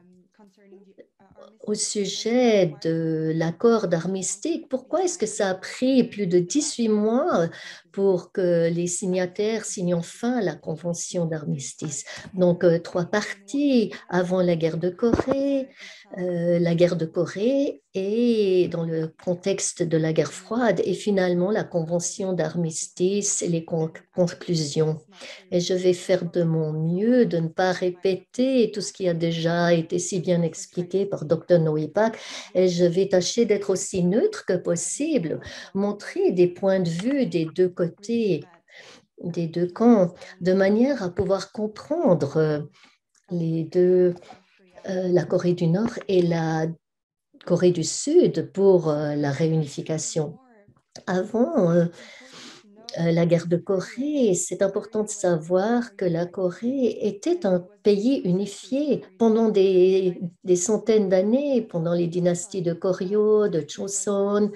au sujet de l'accord d'armistice, pourquoi est-ce que ça a pris plus de 18 mois pour que les signataires signent enfin la convention d'armistice? Donc, 3 parties avant la guerre de Corée, et dans le contexte de la guerre froide et finalement la convention d'armistice et les conclusions. Et je vais faire de mon mieux de ne pas répéter tout ce qui a déjà été si bien expliqué par Dr. Noïpak et je vais tâcher d'être aussi neutre que possible, montrer des points de vue des deux côtés, des deux camps, de manière à pouvoir comprendre les deux, la Corée du Nord et la Corée du Sud pour la réunification. Avant la guerre de Corée, c'est important de savoir que la Corée était un pays unifié pendant des centaines d'années, pendant les dynasties de Koryo, de Joseon.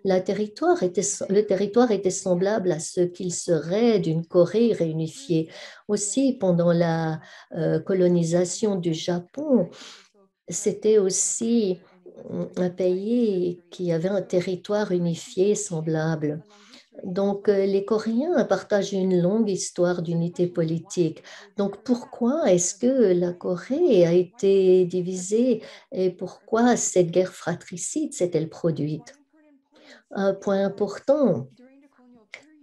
Le territoire était semblable à ce qu'il serait d'une Corée réunifiée. Aussi, pendant la colonisation du Japon, c'était aussi un pays qui avait un territoire unifié semblable. Donc, les Coréens partagent une longue histoire d'unité politique. Donc, pourquoi est-ce que la Corée a été divisée et pourquoi cette guerre fratricide s'est-elle produite? Un point important,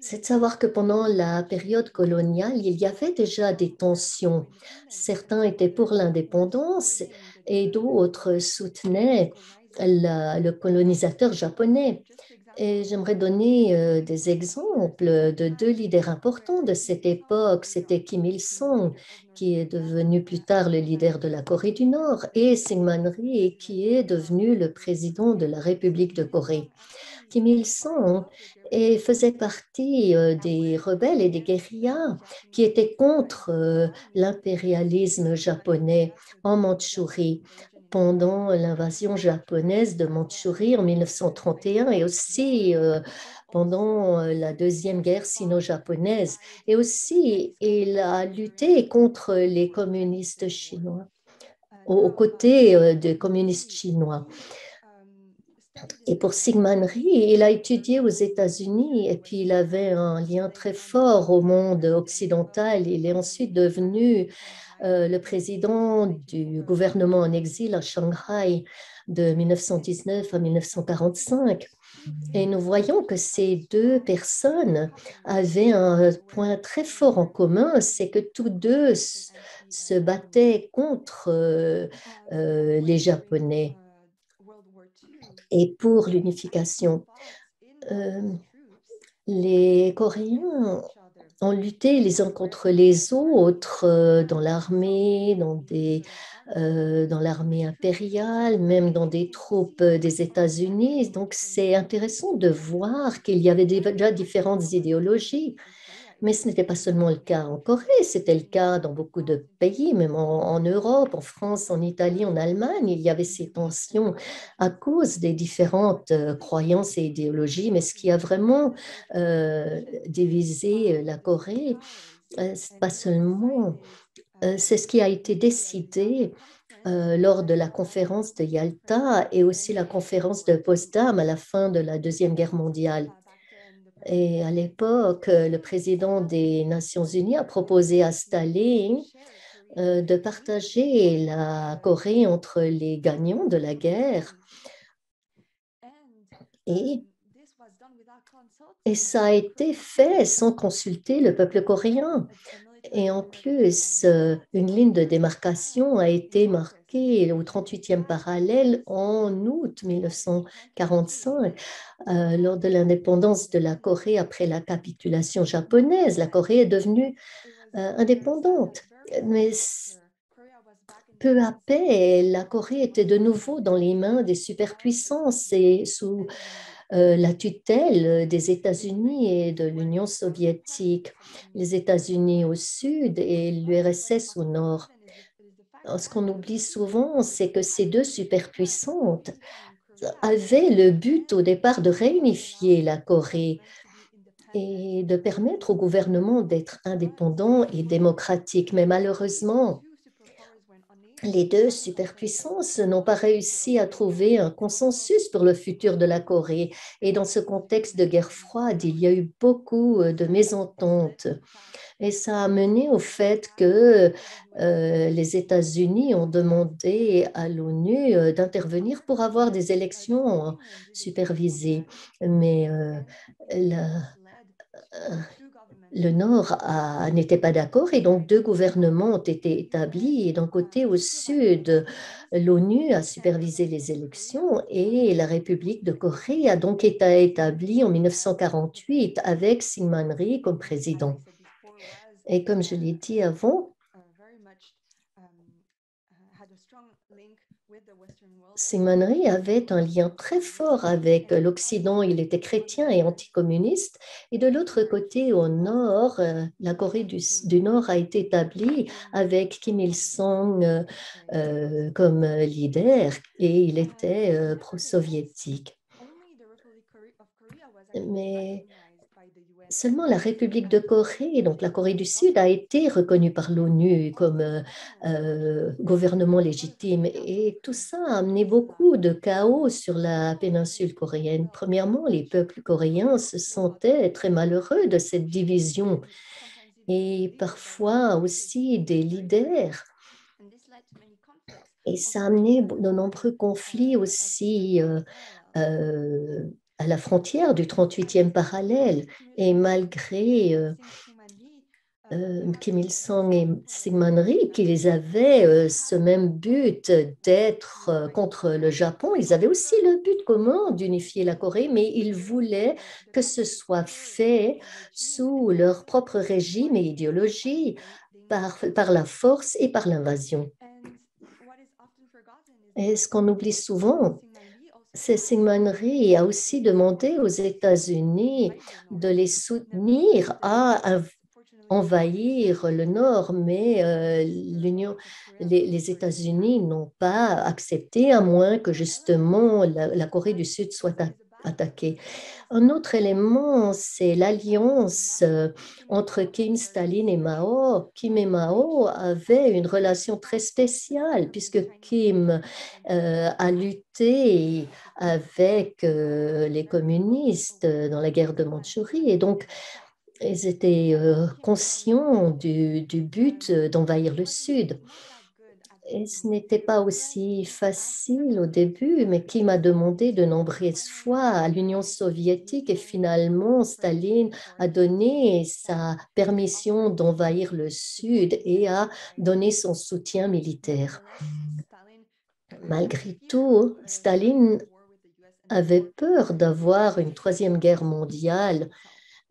c'est de savoir que pendant la période coloniale, il y avait déjà des tensions. Certains étaient pour l'indépendance et d'autres soutenaient le colonisateur japonais. Et j'aimerais donner des exemples de deux leaders importants de cette époque. C'était Kim Il-sung, qui est devenu plus tard le leader de la Corée du Nord, et Syngman Rhee, qui est devenu le président de la République de Corée. Kim Il-sung faisait partie des rebelles et des guérillas qui étaient contre l'impérialisme japonais en Mandchourie pendant l'invasion japonaise de Mandchourie en 1931 et aussi pendant la Deuxième Guerre sino-japonaise. Et aussi, il a lutté contre les communistes chinois, aux côtés des communistes chinois. Et pour Syngman Rhee, il a étudié aux États-Unis et puis il avait un lien très fort au monde occidental. Il est ensuite devenu le président du gouvernement en exil à Shanghai de 1919 à 1945. Et nous voyons que ces deux personnes avaient un point très fort en commun, c'est que tous deux se battaient contre les Japonais et pour l'unification. Euh, les Coréens ont lutté les uns contre les autres dans l'armée, dans l'armée impériale, même dans des troupes des États-Unis. Donc c'est intéressant de voir qu'il y avait déjà différentes idéologies. Mais ce n'était pas seulement le cas en Corée, c'était le cas dans beaucoup de pays, même en Europe, en France, en Italie, en Allemagne. Il y avait ces tensions à cause des différentes croyances et idéologies. Mais ce qui a vraiment divisé la Corée, pas seulement, c'est ce qui a été décidé lors de la conférence de Yalta et aussi la conférence de Potsdam à la fin de la Deuxième Guerre mondiale. Et à l'époque, le président des Nations Unies a proposé à Staline de partager la Corée entre les gagnants de la guerre. Et, et ça a été fait sans consulter le peuple coréen. Et en plus, une ligne de démarcation a été marquée au 38e parallèle en août 1945, lors de l'indépendance de la Corée après la capitulation japonaise. La Corée est devenue indépendante. Mais peu à peu, la Corée était de nouveau dans les mains des superpuissances et sous la tutelle des États-Unis et de l'Union soviétique, les États-Unis au sud et l'URSS au nord. Ce qu'on oublie souvent, c'est que ces deux superpuissances avaient le but au départ de réunifier la Corée et de permettre au gouvernement d'être indépendant et démocratique. Mais malheureusement, les deux superpuissances n'ont pas réussi à trouver un consensus pour le futur de la Corée. Et dans ce contexte de guerre froide, il y a eu beaucoup de mésententes. Et ça a mené au fait que les États-Unis ont demandé à l'ONU d'intervenir pour avoir des élections supervisées. Mais la, le Nord n'était pas d'accord et donc deux gouvernements ont été établis. Et d'un côté, au sud, l'ONU a supervisé les élections et la République de Corée a donc été établie en 1948 avec Syngman Rhee comme président. Et comme je l'ai dit avant, Syngman Rhee avait un lien très fort avec l'Occident. Il était chrétien et anticommuniste. Et de l'autre côté, au nord, la Corée du Nord a été établie avec Kim Il-sung comme leader et il était pro-soviétique. Mais seulement la République de Corée, donc la Corée du Sud, a été reconnue par l'ONU comme gouvernement légitime. Et tout ça a amené beaucoup de chaos sur la péninsule coréenne. Premièrement, les peuples coréens se sentaient très malheureux de cette division et parfois aussi des leaders. Et ça a amené de nombreux conflits aussi à la frontière du 38e parallèle. Et malgré Kim Il-sung et Syngman Rhee, qu'ils avaient ce même but d'être contre le Japon. Ils avaient aussi le but commun d'unifier la Corée, mais ils voulaient que ce soit fait sous leur propre régime et idéologie, par la force et par l'invasion. Et ce qu'on oublie souvent, c'est Syngman Rhee a aussi demandé aux États-Unis de les soutenir à envahir le Nord, mais les États-Unis n'ont pas accepté, à moins que justement la Corée du Sud soit attaquée. Un autre élément, c'est l'alliance entre Kim, Staline et Mao. Kim et Mao avaient une relation très spéciale puisque Kim a lutté avec les communistes dans la guerre de Mandchourie et donc ils étaient conscients du but d'envahir le Sud. Et ce n'était pas aussi facile au début, mais qui m'a demandé de nombreuses fois à l'Union soviétique et finalement Staline a donné sa permission d'envahir le Sud et a donné son soutien militaire. Malgré tout, Staline avait peur d'avoir une troisième guerre mondiale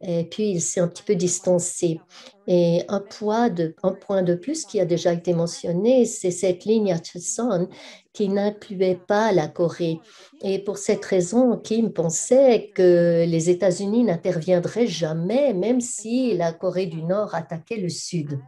et puis, il s'est un petit peu distancé. Et un point de plus qui a déjà été mentionné, c'est cette ligne Hutchison qui n'incluait pas la Corée. Et pour cette raison, Kim pensait que les États-Unis n'interviendraient jamais, même si la Corée du Nord attaquait le Sud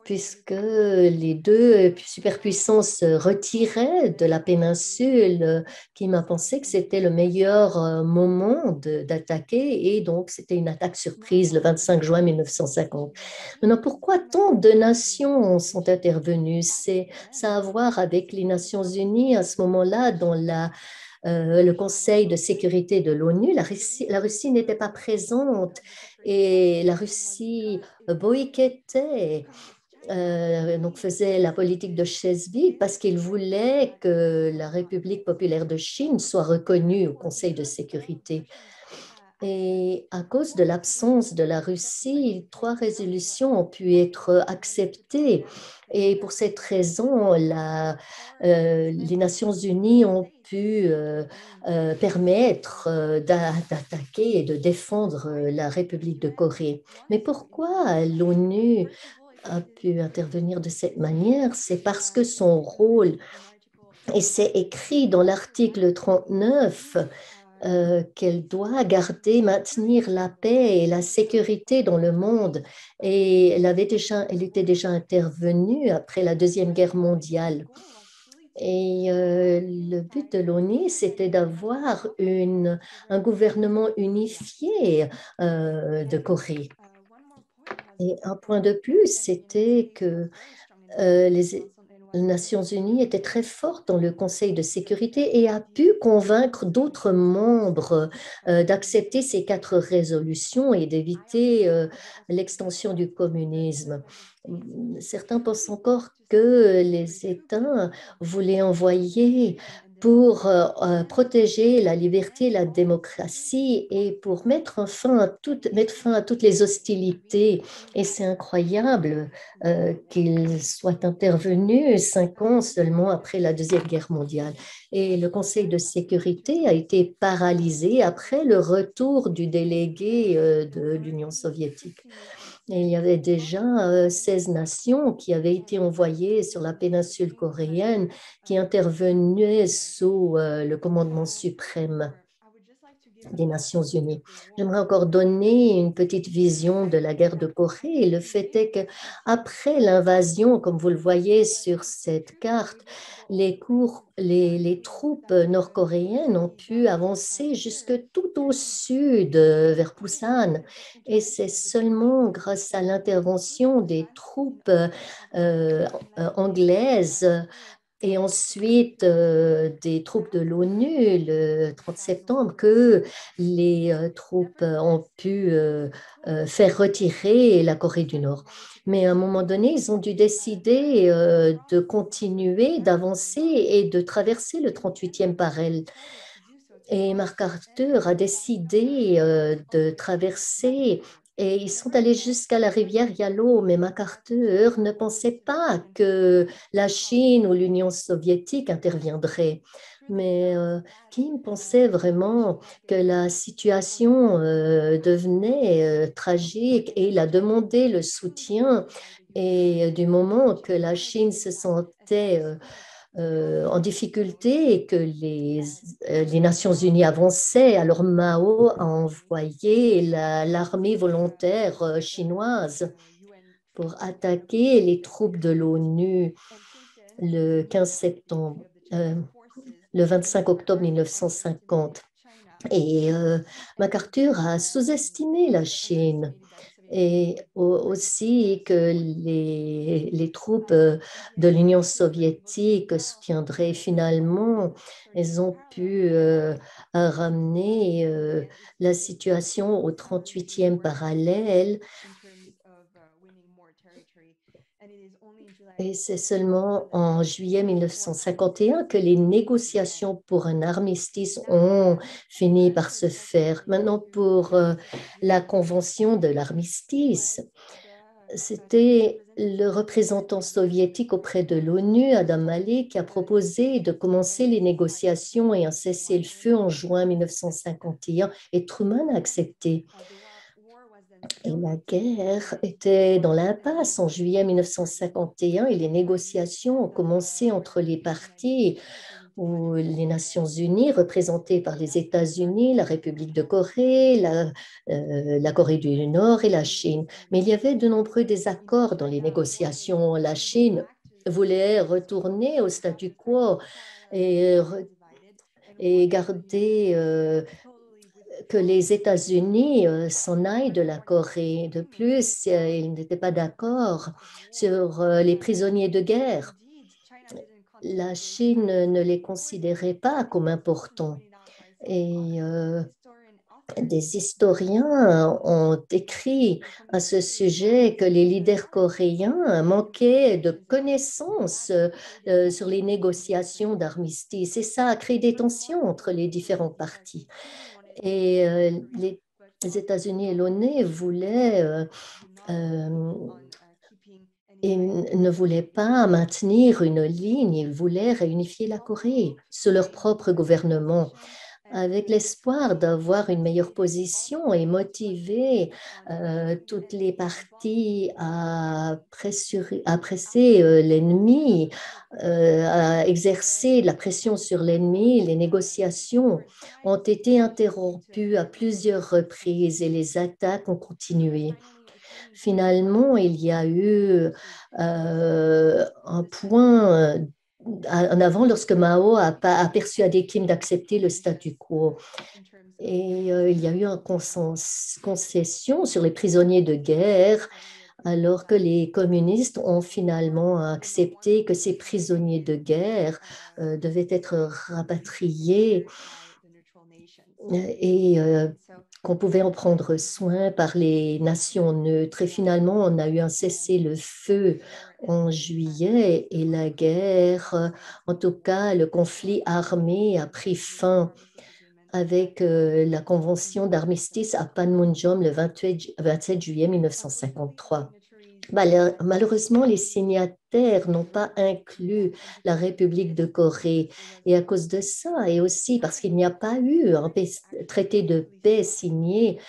puisque les deux superpuissances se retiraient de la péninsule, qui m'a pensé que c'était le meilleur moment d'attaquer, et donc c'était une attaque surprise le 25 juin 1950. Maintenant, pourquoi tant de nations sont intervenues? Ça a à voir avec les Nations Unies à ce moment-là, dans le Conseil de sécurité de l'ONU. La Russie n'était pas présente et la Russie boycottait donc faisait la politique de chaise vide parce qu'il voulait que la République populaire de Chine soit reconnue au Conseil de sécurité. Et à cause de l'absence de la Russie, trois résolutions ont pu être acceptées. Et pour cette raison, les Nations Unies ont pu permettre d'attaquer et de défendre la République de Corée. Mais pourquoi l'ONU a pu intervenir de cette manière? C'est parce que son rôle, et c'est écrit dans l'article 39, qu'elle doit garder, maintenir la paix et la sécurité dans le monde. Et elle était déjà intervenue après la Deuxième Guerre mondiale. Et le but de l'ONU, c'était d'avoir un gouvernement unifié de Corée. Et un point de plus, c'était que les Nations Unies étaient très fortes dans le Conseil de sécurité et a pu convaincre d'autres membres d'accepter ces quatre résolutions et d'éviter l'extension du communisme. Certains pensent encore que les États voulaient envoyer pour protéger la liberté et la démocratie et pour mettre fin à toutes les hostilités. Et c'est incroyable qu'il soit intervenu 5 ans seulement après la Deuxième Guerre mondiale. Et le Conseil de sécurité a été paralysé après le retour du délégué de l'Union soviétique. Et il y avait déjà 16 nations qui avaient été envoyées sur la péninsule coréenne qui intervenaient sous le commandement suprême des Nations Unies. J'aimerais encore donner une petite vision de la guerre de Corée. Le fait est qu'après l'invasion, comme vous le voyez sur cette carte, les troupes nord-coréennes ont pu avancer jusque tout au sud, vers Busan. Et c'est seulement grâce à l'intervention des troupes anglaises et ensuite des troupes de l'ONU le 30 septembre que les troupes ont pu faire retirer la Corée du Nord. Mais à un moment donné, ils ont dû décider de continuer, d'avancer et de traverser le 38e parallèle. Et Mark Arthur a décidé de traverser Et ils sont allés jusqu'à la rivière Yalo, mais MacArthur ne pensait pas que la Chine ou l'Union soviétique interviendraient. Mais Kim pensait vraiment que la situation devenait tragique et il a demandé le soutien. Et du moment que la Chine se sentait en difficulté et que les Nations Unies avançaient. Alors Mao a envoyé l'armée volontaire chinoise pour attaquer les troupes de l'ONU le 15 septembre, le 25 octobre 1950. Et MacArthur a sous-estimé la Chine et aussi que les troupes de l'Union soviétique soutiendraient finalement, elles ont pu ramener la situation au 38e parallèle. Et c'est seulement en juillet 1951 que les négociations pour un armistice ont fini par se faire. Maintenant, pour la convention de l'armistice, c'était le représentant soviétique auprès de l'ONU, Adam Malik, qui a proposé de commencer les négociations et un cessez-le-feu en juin 1951, et Truman a accepté. Et la guerre était dans l'impasse en juillet 1951 et les négociations ont commencé entre les partis où les Nations Unies, représentées par les États-Unis, la République de Corée, la Corée du Nord et la Chine. Mais il y avait de nombreux désaccords dans les négociations. La Chine voulait retourner au statu quo et, et garder que les États-Unis s'en aillent de la Corée. De plus, ils n'étaient pas d'accord sur les prisonniers de guerre. La Chine ne les considérait pas comme importants. Et des historiens ont écrit à ce sujet que les leaders coréens manquaient de connaissances sur les négociations d'armistice. Et ça a créé des tensions entre les différents partis. Et les États-Unis et l'ONU voulaient euh, et ne voulaient pas maintenir une ligne, ils voulaient réunifier la Corée sous leur propre gouvernement, avec l'espoir d'avoir une meilleure position et motiver toutes les parties à presser l'ennemi, à exercer de la pression sur l'ennemi. Les négociations ont été interrompues à plusieurs reprises et les attaques ont continué. Finalement, il y a eu un point en avant lorsque Mao a persuadé Kim d'accepter le statu quo. Et il y a eu une concession sur les prisonniers de guerre, alors que les communistes ont finalement accepté que ces prisonniers de guerre devaient être rapatriés et qu'on pouvait en prendre soin par les nations neutres. Et finalement, on a eu un cessez-le-feu en juillet et la guerre, en tout cas le conflit armé a pris fin avec la convention d'armistice à Panmunjom le 27 juillet 1953. Malheureusement, les signataires n'ont pas inclus la République de Corée. Et à cause de ça, et aussi parce qu'il n'y a pas eu un traité de paix signé,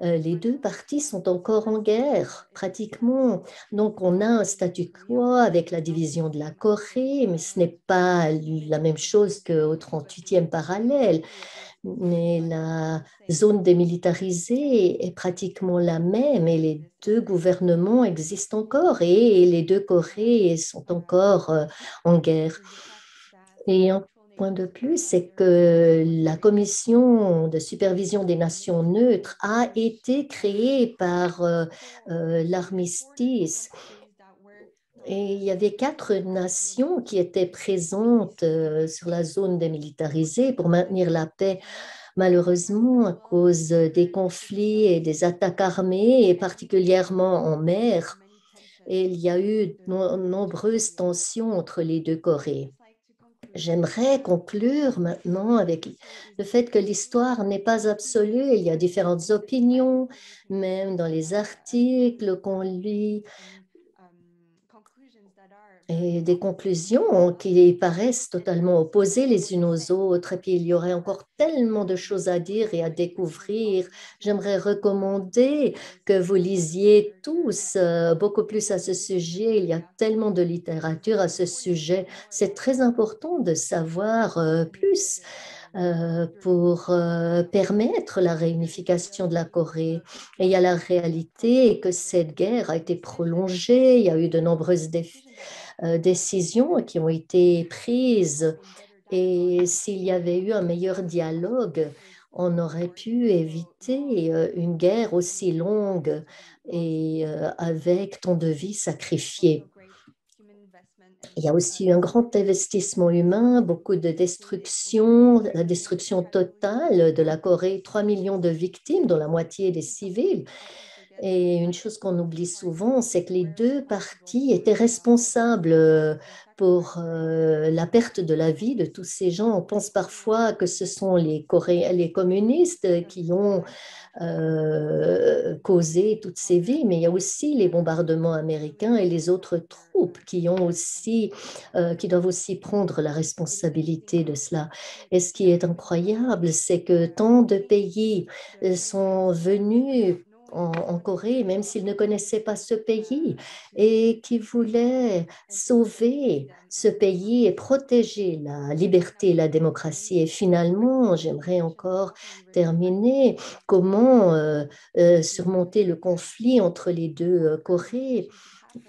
les deux parties sont encore en guerre, pratiquement. Donc, on a un statu quo avec la division de la Corée, mais ce n'est pas la même chose qu'au 38e parallèle. Mais la zone démilitarisée est pratiquement la même et les deux gouvernements existent encore et les deux Corées sont encore en guerre. Et un point de plus, c'est que la commission de supervision des nations neutres a été créée par l'armistice. Et il y avait 4 nations qui étaient présentes sur la zone démilitarisée pour maintenir la paix. Malheureusement, à cause des conflits et des attaques armées, et particulièrement en mer, il y a eu nombreuses tensions entre les deux Corées. J'aimerais conclure maintenant avec le fait que l'histoire n'est pas absolue. Il y a différentes opinions, même dans les articles qu'on lit, et des conclusions qui paraissent totalement opposées les unes aux autres. Et puis, il y aurait encore tellement de choses à dire et à découvrir. J'aimerais recommander que vous lisiez tous beaucoup plus à ce sujet. Il y a tellement de littérature à ce sujet. C'est très important de savoir plus pour permettre la réunification de la Corée. Et il y a la réalité que cette guerre a été prolongée. Il y a eu de nombreuses décisions qui ont été prises. Et s'il y avait eu un meilleur dialogue, on aurait pu éviter une guerre aussi longue et avec tant de vies sacrifiées. Il y a aussi eu un grand investissement humain, beaucoup de destruction, la destruction totale de la Corée, 3 millions de victimes, dont la moitié des civils. Et une chose qu'on oublie souvent, c'est que les deux parties étaient responsables pour la perte de la vie de tous ces gens. On pense parfois que ce sont les communistes qui ont causé toutes ces vies, mais il y a aussi les bombardements américains et les autres troupes qui doivent aussi prendre la responsabilité de cela. Et ce qui est incroyable, c'est que tant de pays sont venus en Corée, même s'ils ne connaissaient pas ce pays, et qui voulaient sauver ce pays et protéger la liberté et la démocratie. Et finalement, j'aimerais encore terminer comment surmonter le conflit entre les deux Corées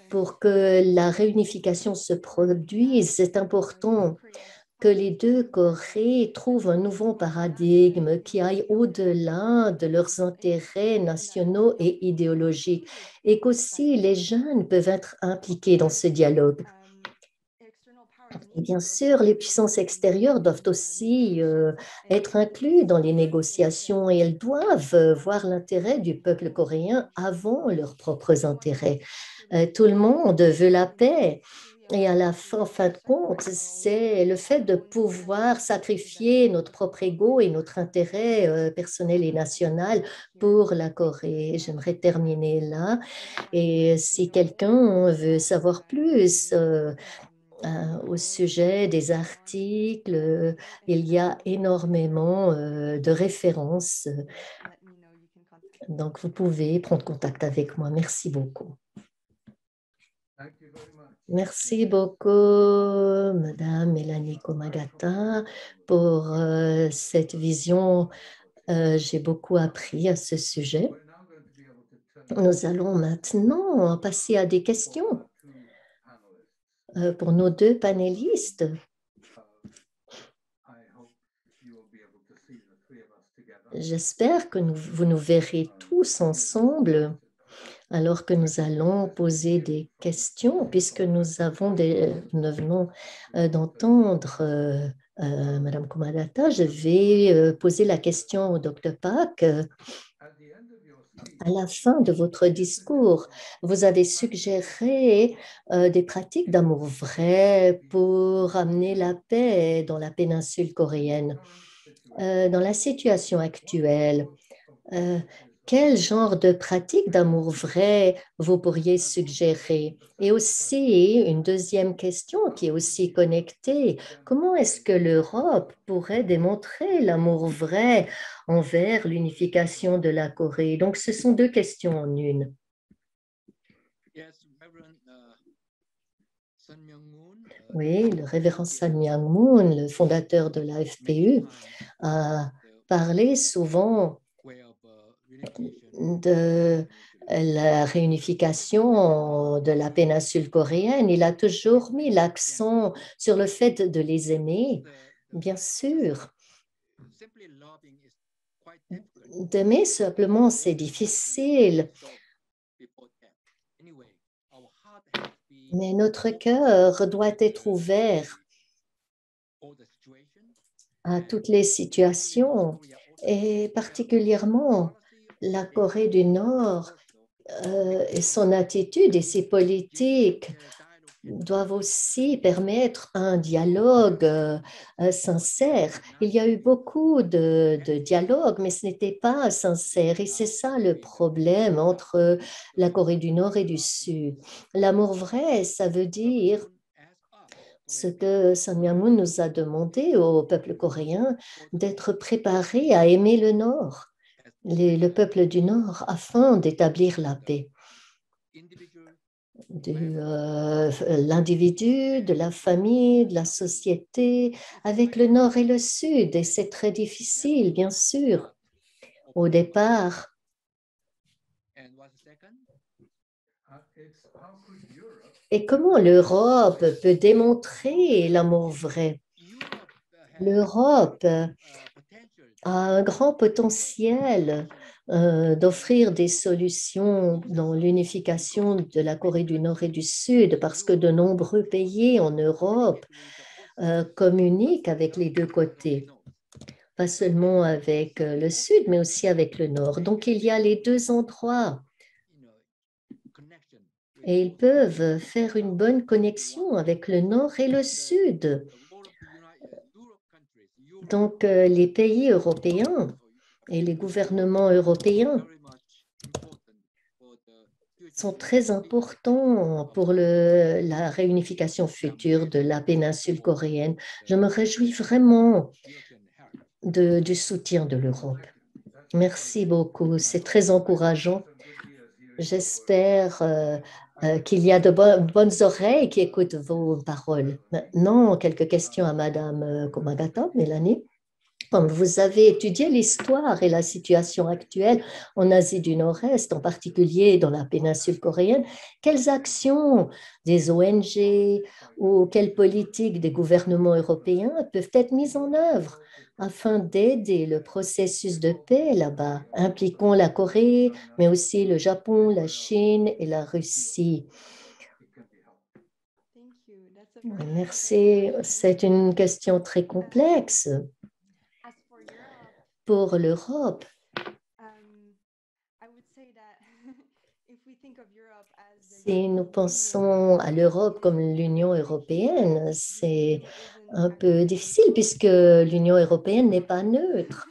pour que la réunification se produise. C'est important que les deux Corées trouvent un nouveau paradigme qui aille au-delà de leurs intérêts nationaux et idéologiques et qu'aussi les jeunes peuvent être impliqués dans ce dialogue. Et bien sûr, les puissances extérieures doivent aussi être incluses dans les négociations et elles doivent voir l'intérêt du peuple coréen avant leurs propres intérêts. Tout le monde veut la paix. Et à la fin, en fin de compte, c'est le fait de pouvoir sacrifier notre propre ego et notre intérêt personnel et national pour la Corée. J'aimerais terminer là. Et si quelqu'un veut savoir plus au sujet des articles, il y a énormément de références. Donc, vous pouvez prendre contact avec moi. Merci beaucoup. Merci beaucoup, Madame Mélanie Komagata, pour cette vision. J'ai beaucoup appris à ce sujet. Nous allons maintenant passer à des questions pour nos deux panélistes. J'espère que vous nous verrez tous ensemble alors que nous allons poser des questions, puisque nous venons d'entendre Madame Komagata. Je vais poser la question au Dr Pak. À la fin de votre discours, vous avez suggéré des pratiques d'amour vrai pour amener la paix dans la péninsule coréenne. Dans la situation actuelle, quel genre de pratique d'amour vrai vous pourriez suggérer? Et aussi, une deuxième question qui est aussi connectée, comment est-ce que l'Europe pourrait démontrer l'amour vrai envers l'unification de la Corée? Donc, ce sont deux questions en une. Oui, le révérend Sun Myung-moon, le fondateur de la FPU, a parlé souvent de la réunification de la péninsule coréenne. Il a toujours mis l'accent sur le fait de les aimer, bien sûr. D'aimer simplement, c'est difficile, mais notre cœur doit être ouvert à toutes les situations et particulièrement la Corée du Nord et son attitude et ses politiques doivent aussi permettre un dialogue sincère. Il y a eu beaucoup de dialogues, mais ce n'était pas sincère. Et c'est ça le problème entre la Corée du Nord et du Sud. L'amour vrai, ça veut dire ce que Sun Myung-moon nous a demandé au peuple coréen, d'être préparé à aimer le Nord, le peuple du Nord, afin d'établir la paix de l'individu, de la famille, de la société, avec le Nord et le Sud. Et c'est très difficile, bien sûr. Au départ, et comment l'Europe peut démontrer l'amour vrai? L'Europe a un grand potentiel d'offrir des solutions dans l'unification de la Corée du Nord et du Sud, parce que de nombreux pays en Europe communiquent avec les deux côtés, pas seulement avec le Sud, mais aussi avec le Nord. Donc il y a les deux endroits et ils peuvent faire une bonne connexion avec le Nord et le Sud. Donc les pays européens et les gouvernements européens sont très importants pour la réunification future de la péninsule coréenne. Je me réjouis vraiment du soutien de l'Europe. Merci beaucoup, c'est très encourageant. J'espère qu'il y a de bonnes oreilles qui écoutent vos paroles. Maintenant, quelques questions à Madame Komagata, Mélanie. Comme vous avez étudié l'histoire et la situation actuelle en Asie du Nord-Est, en particulier dans la péninsule coréenne, quelles actions des ONG ou quelles politiques des gouvernements européens peuvent être mises en œuvre afin d'aider le processus de paix là-bas, impliquant la Corée, mais aussi le Japon, la Chine et la Russie? Merci. C'est une question très complexe. Pour l'Europe, si nous pensons à l'Europe comme l'Union européenne, c'est un peu difficile puisque l'Union européenne n'est pas neutre.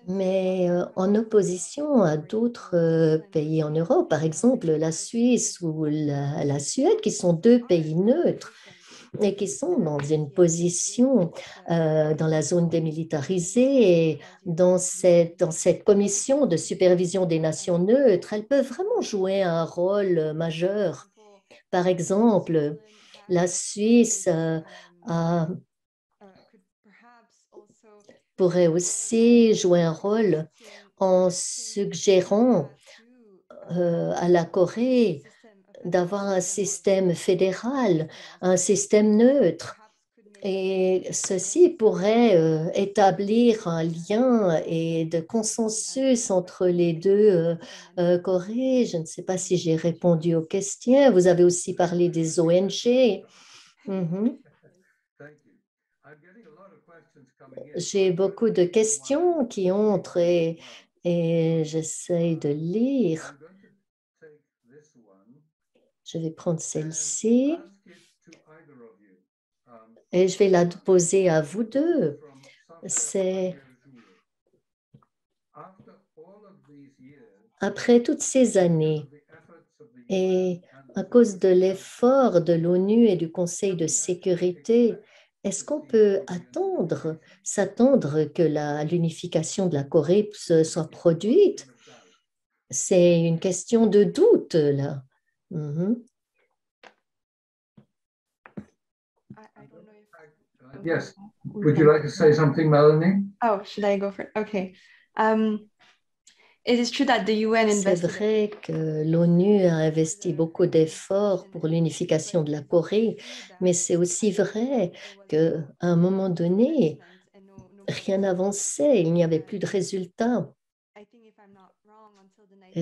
Mais en opposition à d'autres pays en Europe, par exemple la Suisse ou la Suède, qui sont deux pays neutres, et qui sont dans une position dans la zone démilitarisée et dans cette commission de supervision des nations neutres, elles peuvent vraiment jouer un rôle majeur. Par exemple, la Suisse pourrait aussi jouer un rôle en suggérant à la Corée d'avoir un système fédéral, un système neutre. Et ceci pourrait établir un lien et de consensus entre les deux Corées. Je ne sais pas si j'ai répondu aux questions. Vous avez aussi parlé des ONG. Mhm. J'ai beaucoup de questions qui entrent et j'essaie de lire. Je vais prendre celle-ci et je vais la poser à vous deux. C'est après toutes ces années et à cause de l'effort de l'ONU et du Conseil de sécurité, est-ce qu'on peut s'attendre que l'unification de la Corée soit produite? C'est une question de doute, là. Mhm. Yes. Would you like to say something, Melanie? Oh, should I go for it? Okay. It is true that the UN C'est invested. vrai que l'ONU a investi beaucoup d'efforts pour l'unification de la Corée, mais c'est aussi vrai qu'à un moment donné, rien n'avançait, il n'y avait plus de résultats.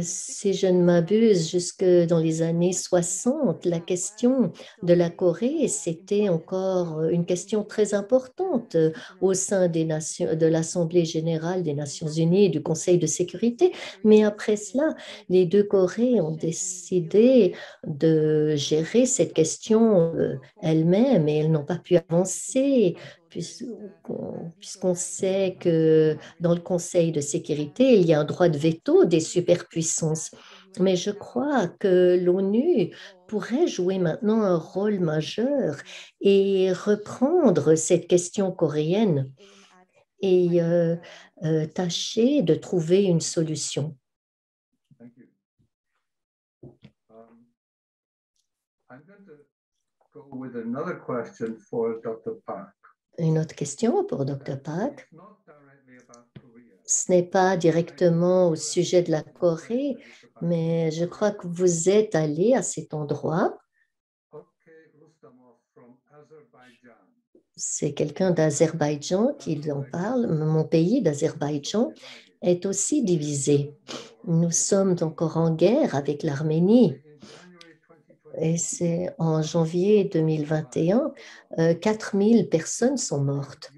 Si je ne m'abuse, jusque dans les années 60, la question de la Corée, c'était encore une question très importante au sein des nations, de l'Assemblée générale des Nations unies et du Conseil de sécurité. Mais après cela, les deux Corées ont décidé de gérer cette question elles-mêmes et elles n'ont pas pu avancer puisqu'on sait que dans le Conseil de sécurité, il y a un droit de veto des superpuissances. Mais je crois que l'ONU pourrait jouer maintenant un rôle majeur et reprendre cette question coréenne et tâcher de trouver une solution. Thank you. I'm going to go with another question for Dr. Park. Une autre question pour Dr. Park. It's not directly about Korea. Ce n'est pas directement au sujet de la Corée, mais je crois que vous êtes allé à cet endroit. Okay, Rustamov from Azerbaijan. C'est quelqu'un d'Azerbaïdjan qui en parle. Mon pays d'Azerbaïdjan est aussi divisé. Nous sommes encore en guerre avec l'Arménie. Et c'est en janvier 2021, 4000 personnes sont mortes.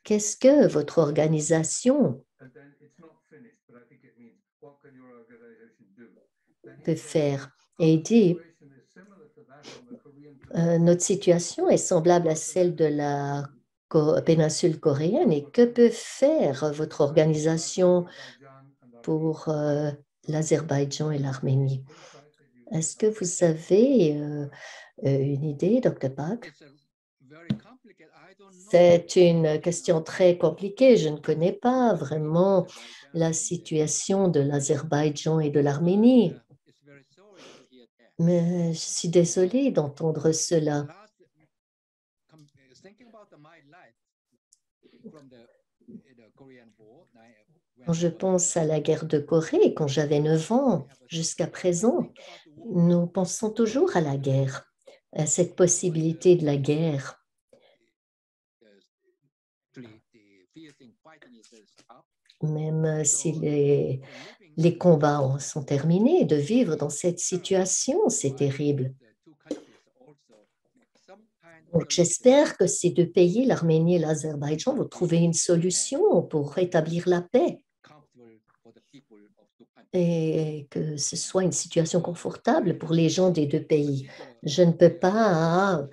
Qu'est-ce que votre organisation peut faire? Et il dit, notre situation est semblable à celle de la péninsule coréenne et que peut faire votre organisation pour l'Azerbaïdjan et l'Arménie? Est-ce que vous avez une idée, Dr. Park? C'est une question très compliquée. Je ne connais pas vraiment la situation de l'Azerbaïdjan et de l'Arménie. Mais je suis désolée d'entendre cela. Quand je pense à la guerre de Corée, quand j'avais 9 ans, jusqu'à présent, nous pensons toujours à la guerre, à cette possibilité de la guerre. Même si les combats sont terminés, de vivre dans cette situation, c'est terrible. Donc, j'espère que ces deux pays, l'Arménie et l'Azerbaïdjan, vont trouver une solution pour rétablir la paix et que ce soit une situation confortable pour les gens des deux pays. Je ne peux pas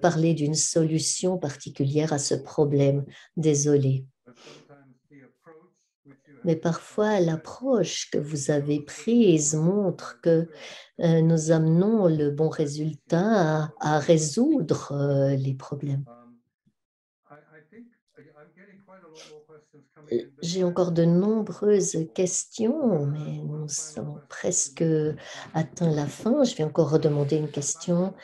parler d'une solution particulière à ce problème. Désolée. Mais parfois, l'approche que vous avez prise montre que nous amenons le bon résultat à résoudre les problèmes. J'ai encore de nombreuses questions, mais nous sommes presque atteint la fin. Je vais encore redemander une question.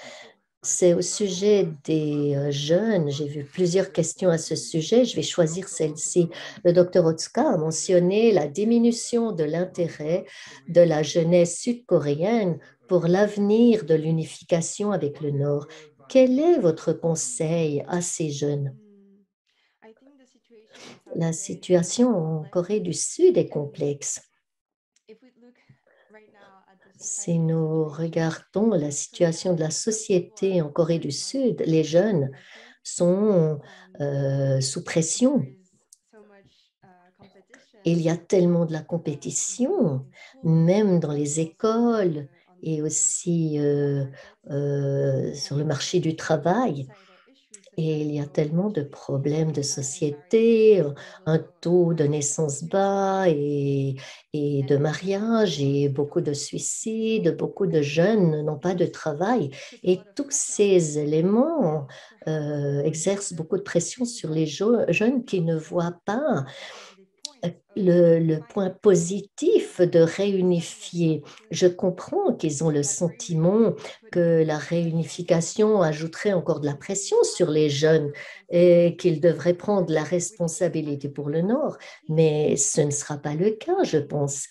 C'est au sujet des jeunes. J'ai vu plusieurs questions à ce sujet. Je vais choisir celle-ci. Le docteur Otsuka a mentionné la diminution de l'intérêt de la jeunesse sud-coréenne pour l'avenir de l'unification avec le Nord. Quel est votre conseil à ces jeunes? La situation en Corée du Sud est complexe. Si nous regardons la situation de la société en Corée du Sud, les jeunes sont sous pression. Il y a tellement de la compétition, même dans les écoles et aussi sur le marché du travail. Et il y a tellement de problèmes de société, un taux de naissance bas et de mariage et beaucoup de suicides, beaucoup de jeunes n'ont pas de travail. Et tous ces éléments exercent beaucoup de pression sur les jeunes qui ne voient pas le point positif de réunifier. Je comprends qu'ils ont le sentiment que la réunification ajouterait encore de la pression sur les jeunes et qu'ils devraient prendre la responsabilité pour le Nord, mais ce ne sera pas le cas, je pense.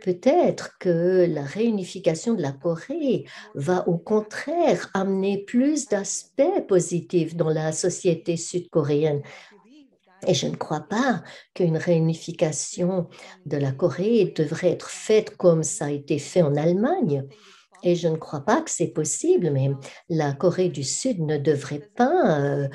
Peut-être que la réunification de la Corée va au contraire amener plus d'aspects positifs dans la société sud-coréenne. Et je ne crois pas qu'une réunification de la Corée devrait être faite comme ça a été fait en Allemagne. Et je ne crois pas que c'est possible, mais la Corée du Sud ne devrait pas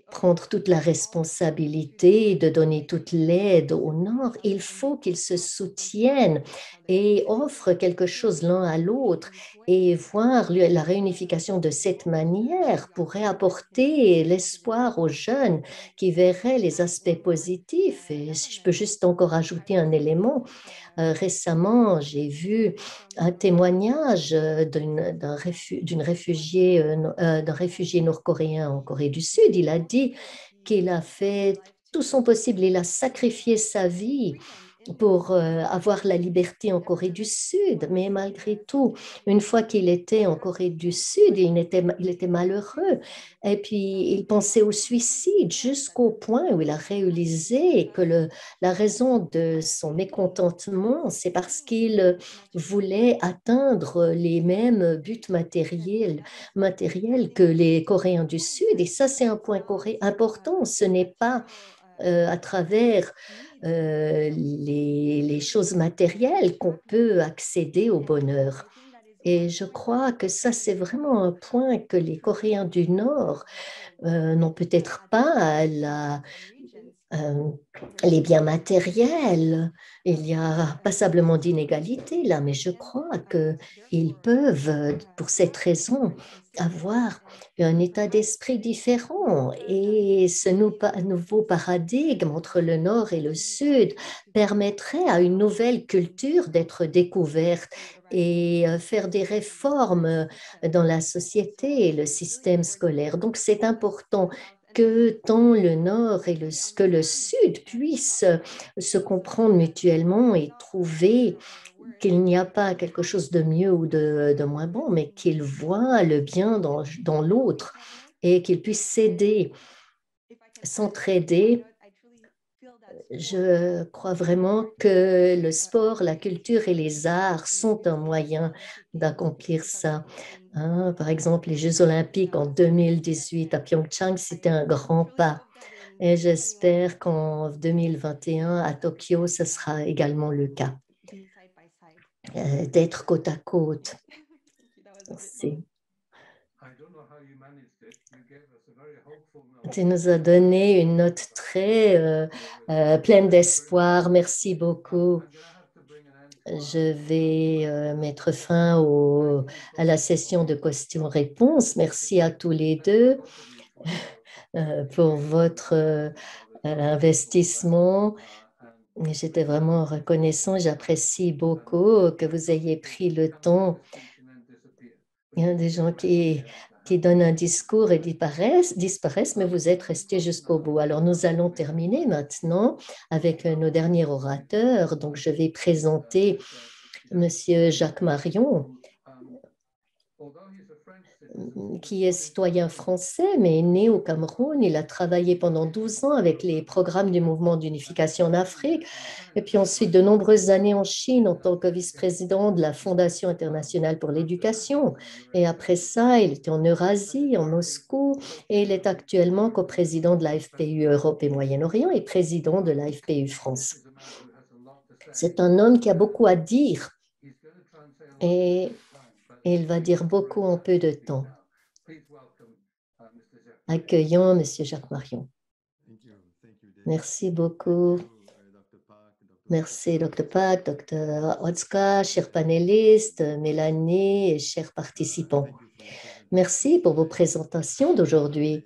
prendre toute la responsabilité de donner toute l'aide au Nord. Il faut qu'ils se soutiennent et offrent quelque chose l'un à l'autre. Et voir la réunification de cette manière pourrait apporter l'espoir aux jeunes qui verraient les aspects positifs. Et si je peux juste encore ajouter un élément, récemment, j'ai vu un témoignage d'un réfugié nord-coréen en Corée du Sud. Il a dit qu'il a fait tout son possible, il a sacrifié sa vie pour avoir la liberté en Corée du Sud. Mais malgré tout, une fois qu'il était en Corée du Sud, il était malheureux. Et puis, il pensait au suicide jusqu'au point où il a réalisé que la raison de son mécontentement, c'est parce qu'il voulait atteindre les mêmes buts matériels que les Coréens du Sud. Et ça, c'est un point important. Ce n'est pas à travers les choses matérielles qu'on peut accéder au bonheur. Et je crois que ça, c'est vraiment un point que les Coréens du Nord n'ont peut-être pas euh, les biens matériels. Il y a passablement d'inégalités là, mais je crois qu'ils peuvent, pour cette raison, avoir un état d'esprit différent. Et ce nouveau paradigme entre le Nord et le Sud permettrait à une nouvelle culture d'être découverte et faire des réformes dans la société et le système scolaire. Donc, c'est important que tant le Nord et que le Sud puissent se comprendre mutuellement et trouver qu'il n'y a pas quelque chose de mieux ou de moins bon, mais qu'ils voient le bien dans l'autre et qu'ils puissent s'aider, s'entraider. Je crois vraiment que le sport, la culture et les arts sont un moyen d'accomplir ça. Hein, par exemple, les Jeux olympiques en 2018 à Pyeongchang, c'était un grand pas. Et j'espère qu'en 2021, à Tokyo, ce sera également le cas, d'être côte à côte. Merci. Tu nous as donné une note très pleine d'espoir. Merci beaucoup. Je vais mettre fin à la session de questions-réponses. Merci à tous les deux pour votre investissement. J'étais vraiment reconnaissant. J'apprécie beaucoup que vous ayez pris le temps. Il y a des gens qui donnent un discours et disparaissent, mais vous êtes restés jusqu'au bout. Alors, nous allons terminer maintenant avec nos derniers orateurs. Donc, je vais présenter Monsieur Jacques Marion, qui est citoyen français, mais né au Cameroun. Il a travaillé pendant 12 ans avec les programmes du mouvement d'unification en Afrique, et puis ensuite de nombreuses années en Chine en tant que vice-président de la Fondation internationale pour l'éducation. Et après ça, il était en Eurasie, en Moscou, et il est actuellement coprésident de l'AFPU Europe et Moyen-Orient et président de l'AFPU France. C'est un homme qui a beaucoup à dire et il va dire beaucoup en peu de temps. Accueillons M. Jacques Marion. Merci beaucoup. Merci, Dr. Pak, Dr. Otska, chers panélistes, Mélanie et chers participants. Merci pour vos présentations d'aujourd'hui.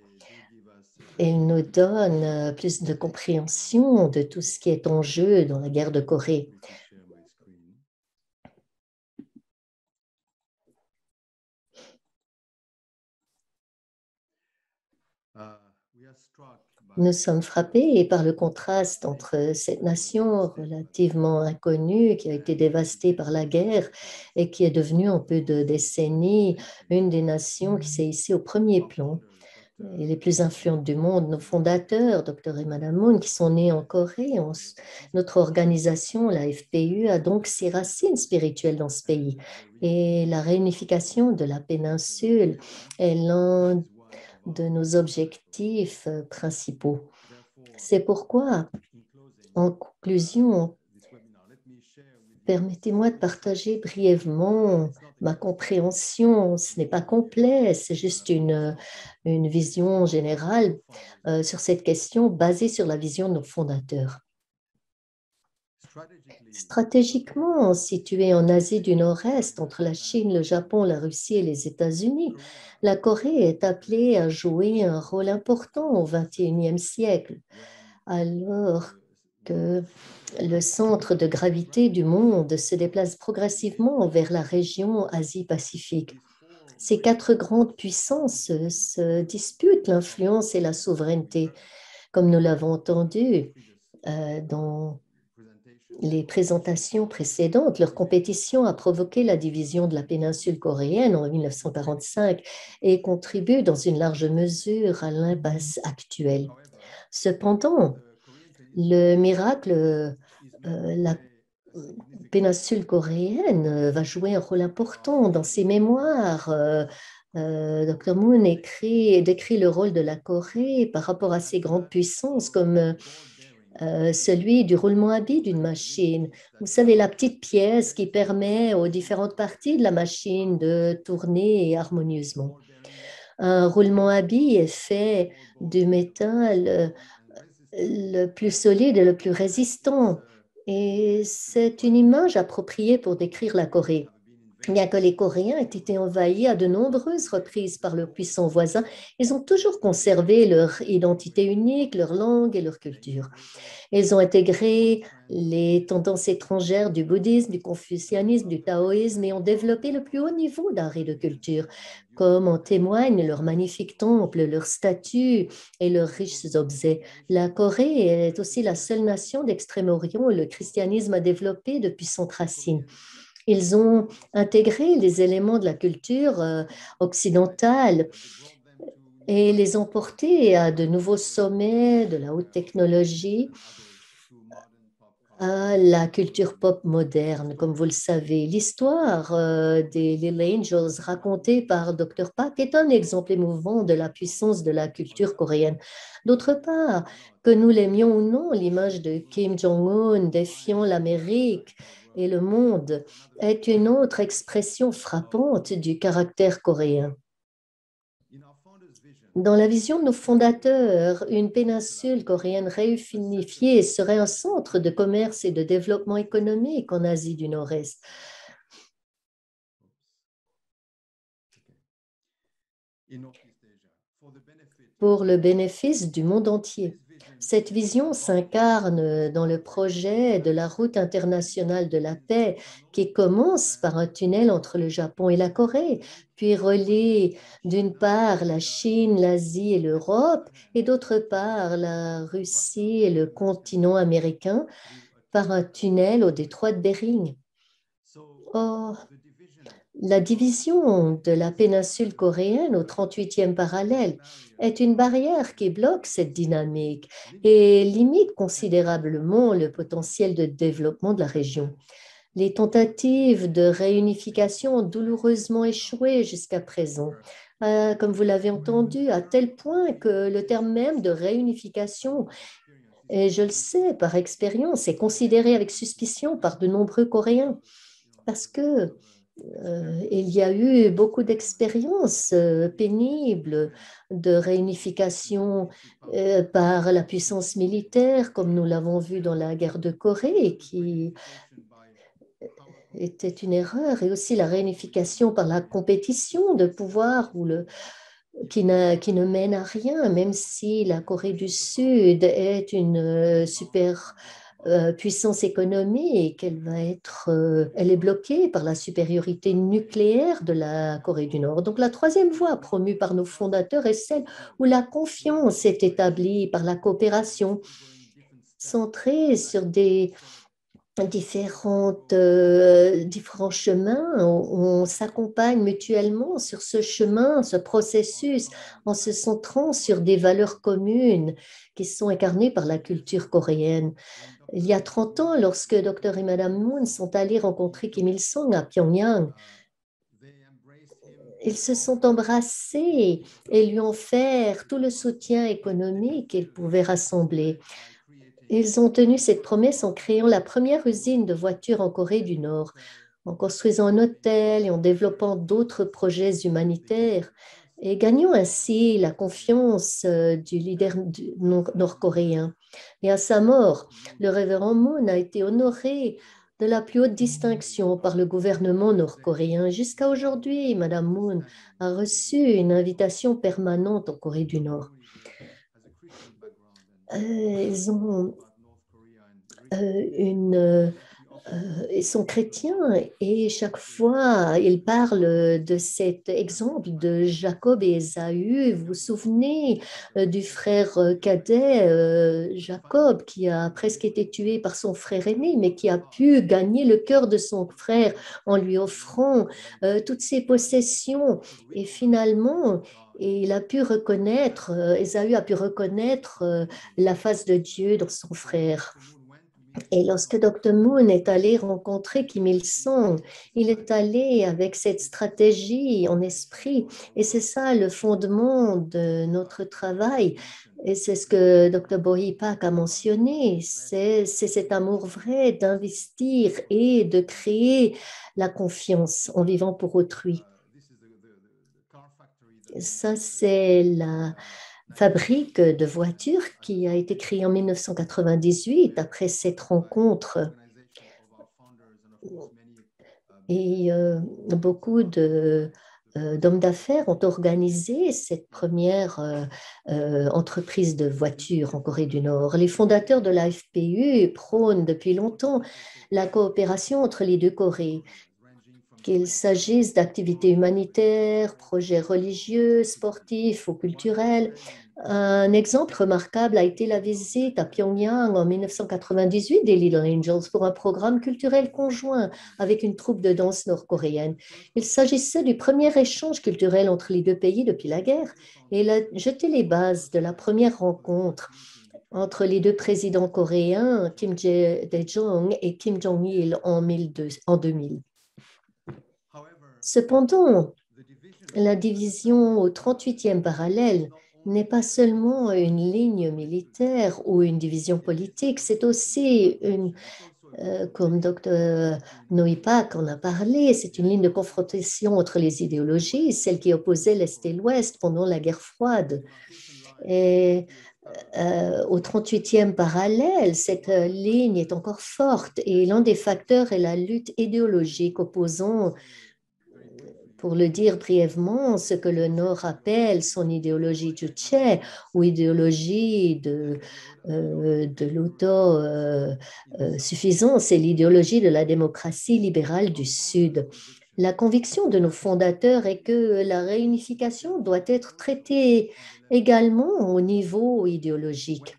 Elles nous donnent plus de compréhension de tout ce qui est en jeu dans la guerre de Corée. Nous sommes frappés par le contraste entre cette nation relativement inconnue qui a été dévastée par la guerre et qui est devenue en peu de décennies une des nations qui s'est hissée au premier plan et les plus influentes du monde. Nos fondateurs, Dr. et Mme Moon, qui sont nés en Corée, notre organisation, la FPU, a donc ses racines spirituelles dans ce pays. Et la réunification de la péninsule est l'un de nos objectifs principaux. C'est pourquoi, en conclusion, permettez-moi de partager brièvement ma compréhension. Ce n'est pas complet, c'est juste une vision générale sur cette question basée sur la vision de nos fondateurs. Stratégiquement, située en Asie du Nord-Est, entre la Chine, le Japon, la Russie et les États-Unis, la Corée est appelée à jouer un rôle important au XXIe siècle, alors que le centre de gravité du monde se déplace progressivement vers la région Asie-Pacifique. Ces quatre grandes puissances se disputent l'influence et la souveraineté, comme nous l'avons entendu dans les présentations précédentes. Leur compétition a provoqué la division de la péninsule coréenne en 1945 et contribue dans une large mesure à l'impasse actuelle. Cependant, le miracle, la péninsule coréenne va jouer un rôle important dans ses mémoires. Dr. Moon décrit le rôle de la Corée par rapport à ces grandes puissances comme celui du roulement à billes d'une machine. Vous savez, la petite pièce qui permet aux différentes parties de la machine de tourner harmonieusement. Un roulement à billes est fait du métal le plus solide et le plus résistant. Et c'est une image appropriée pour décrire la Corée. Bien que les Coréens aient été envahis à de nombreuses reprises par leurs puissants voisins, ils ont toujours conservé leur identité unique, leur langue et leur culture. Ils ont intégré les tendances étrangères du bouddhisme, du confucianisme, du taoïsme et ont développé le plus haut niveau d'art et de culture, comme en témoignent leurs magnifiques temples, leurs statues et leurs riches objets. La Corée est aussi la seule nation d'Extrême-Orient où le christianisme a développé depuis son racine. Ils ont intégré les éléments de la culture occidentale et les ont portés à de nouveaux sommets de la haute technologie, à la culture pop moderne, comme vous le savez. L'histoire des Little Angels racontée par Dr. Park est un exemple émouvant de la puissance de la culture coréenne. D'autre part, que nous l'aimions ou non, l'image de Kim Jong-un défiant l'Amérique et le monde est une autre expression frappante du caractère coréen. Dans la vision de nos fondateurs, une péninsule coréenne réunifiée serait un centre de commerce et de développement économique en Asie du Nord-Est. Pour le bénéfice du monde entier. Cette vision s'incarne dans le projet de la route internationale de la paix qui commence par un tunnel entre le Japon et la Corée, puis relie d'une part la Chine, l'Asie et l'Europe, et d'autre part la Russie et le continent américain par un tunnel au détroit de Bering. Or, la division de la péninsule coréenne au 38e parallèle est une barrière qui bloque cette dynamique et limite considérablement le potentiel de développement de la région. Les tentatives de réunification ont douloureusement échoué jusqu'à présent, comme vous l'avez entendu, à tel point que le terme même de réunification, et je le sais par expérience, est considéré avec suspicion par de nombreux Coréens parce que il y a eu beaucoup d'expériences pénibles de réunification par la puissance militaire, comme nous l'avons vu dans la guerre de Corée, qui était une erreur, et aussi la réunification par la compétition de pouvoir qui ne mène à rien, même si la Corée du Sud est une super puissance économique, elle est bloquée par la supériorité nucléaire de la Corée du Nord. Donc la troisième voie promue par nos fondateurs est celle où la confiance est établie par la coopération centrée sur différents chemins. On s'accompagne mutuellement sur ce chemin, ce processus, en se centrant sur des valeurs communes qui sont incarnées par la culture coréenne. Il y a 30 ans, lorsque Dr. et Mme Moon sont allés rencontrer Kim Il-sung à Pyongyang, ils se sont embrassés et lui ont offert tout le soutien économique qu'ils pouvaient rassembler. Ils ont tenu cette promesse en créant la première usine de voitures en Corée du Nord, en construisant un hôtel et en développant d'autres projets humanitaires, et gagnant ainsi la confiance du leader nord-coréen. Et à sa mort, le révérend Moon a été honoré de la plus haute distinction par le gouvernement nord-coréen. Jusqu'à aujourd'hui, Madame Moon a reçu une invitation permanente en Corée du Nord. Ils ont ils sont chrétiens et chaque fois ils parlent de cet exemple de Jacob et Ésaü. Vous vous souvenez du frère cadet Jacob qui a presque été tué par son frère aîné, mais qui a pu gagner le cœur de son frère en lui offrant toutes ses possessions. Et finalement, il a pu reconnaître, Ésaü a pu reconnaître la face de Dieu dans son frère. Et lorsque Dr. Moon est allé rencontrer Kim Il-sung, il est allé avec cette stratégie en esprit. Et c'est ça le fondement de notre travail. Et c'est ce que Dr. Bohee Pak a mentionné. C'est cet amour vrai d'investir et de créer la confiance en vivant pour autrui. Ça, c'est la fabrique de voitures qui a été créée en 1998 après cette rencontre. Et beaucoup d'hommes d'affaires ont organisé cette première entreprise de voitures en Corée du Nord. Les fondateurs de la FPU prônent depuis longtemps la coopération entre les deux Corées, qu'il s'agisse d'activités humanitaires, projets religieux, sportifs ou culturels. Un exemple remarquable a été la visite à Pyongyang en 1998 des Little Angels pour un programme culturel conjoint avec une troupe de danse nord-coréenne. Il s'agissait du premier échange culturel entre les deux pays depuis la guerre et il a jeté les bases de la première rencontre entre les deux présidents coréens, Kim Dae-jung et Kim Jong-il en 2000. Cependant, la division au 38e parallèle n'est pas seulement une ligne militaire ou une division politique, c'est aussi comme Dr. Noe Pak en a parlé, c'est une ligne de confrontation entre les idéologies, celle qui opposait l'Est et l'Ouest pendant la guerre froide. Et au 38e parallèle, cette ligne est encore forte et l'un des facteurs est la lutte idéologique opposant, pour le dire brièvement, ce que le Nord appelle son idéologie juche ou idéologie de l'autosuffisance, c'est l'idéologie de la démocratie libérale du Sud. La conviction de nos fondateurs est que la réunification doit être traitée également au niveau idéologique,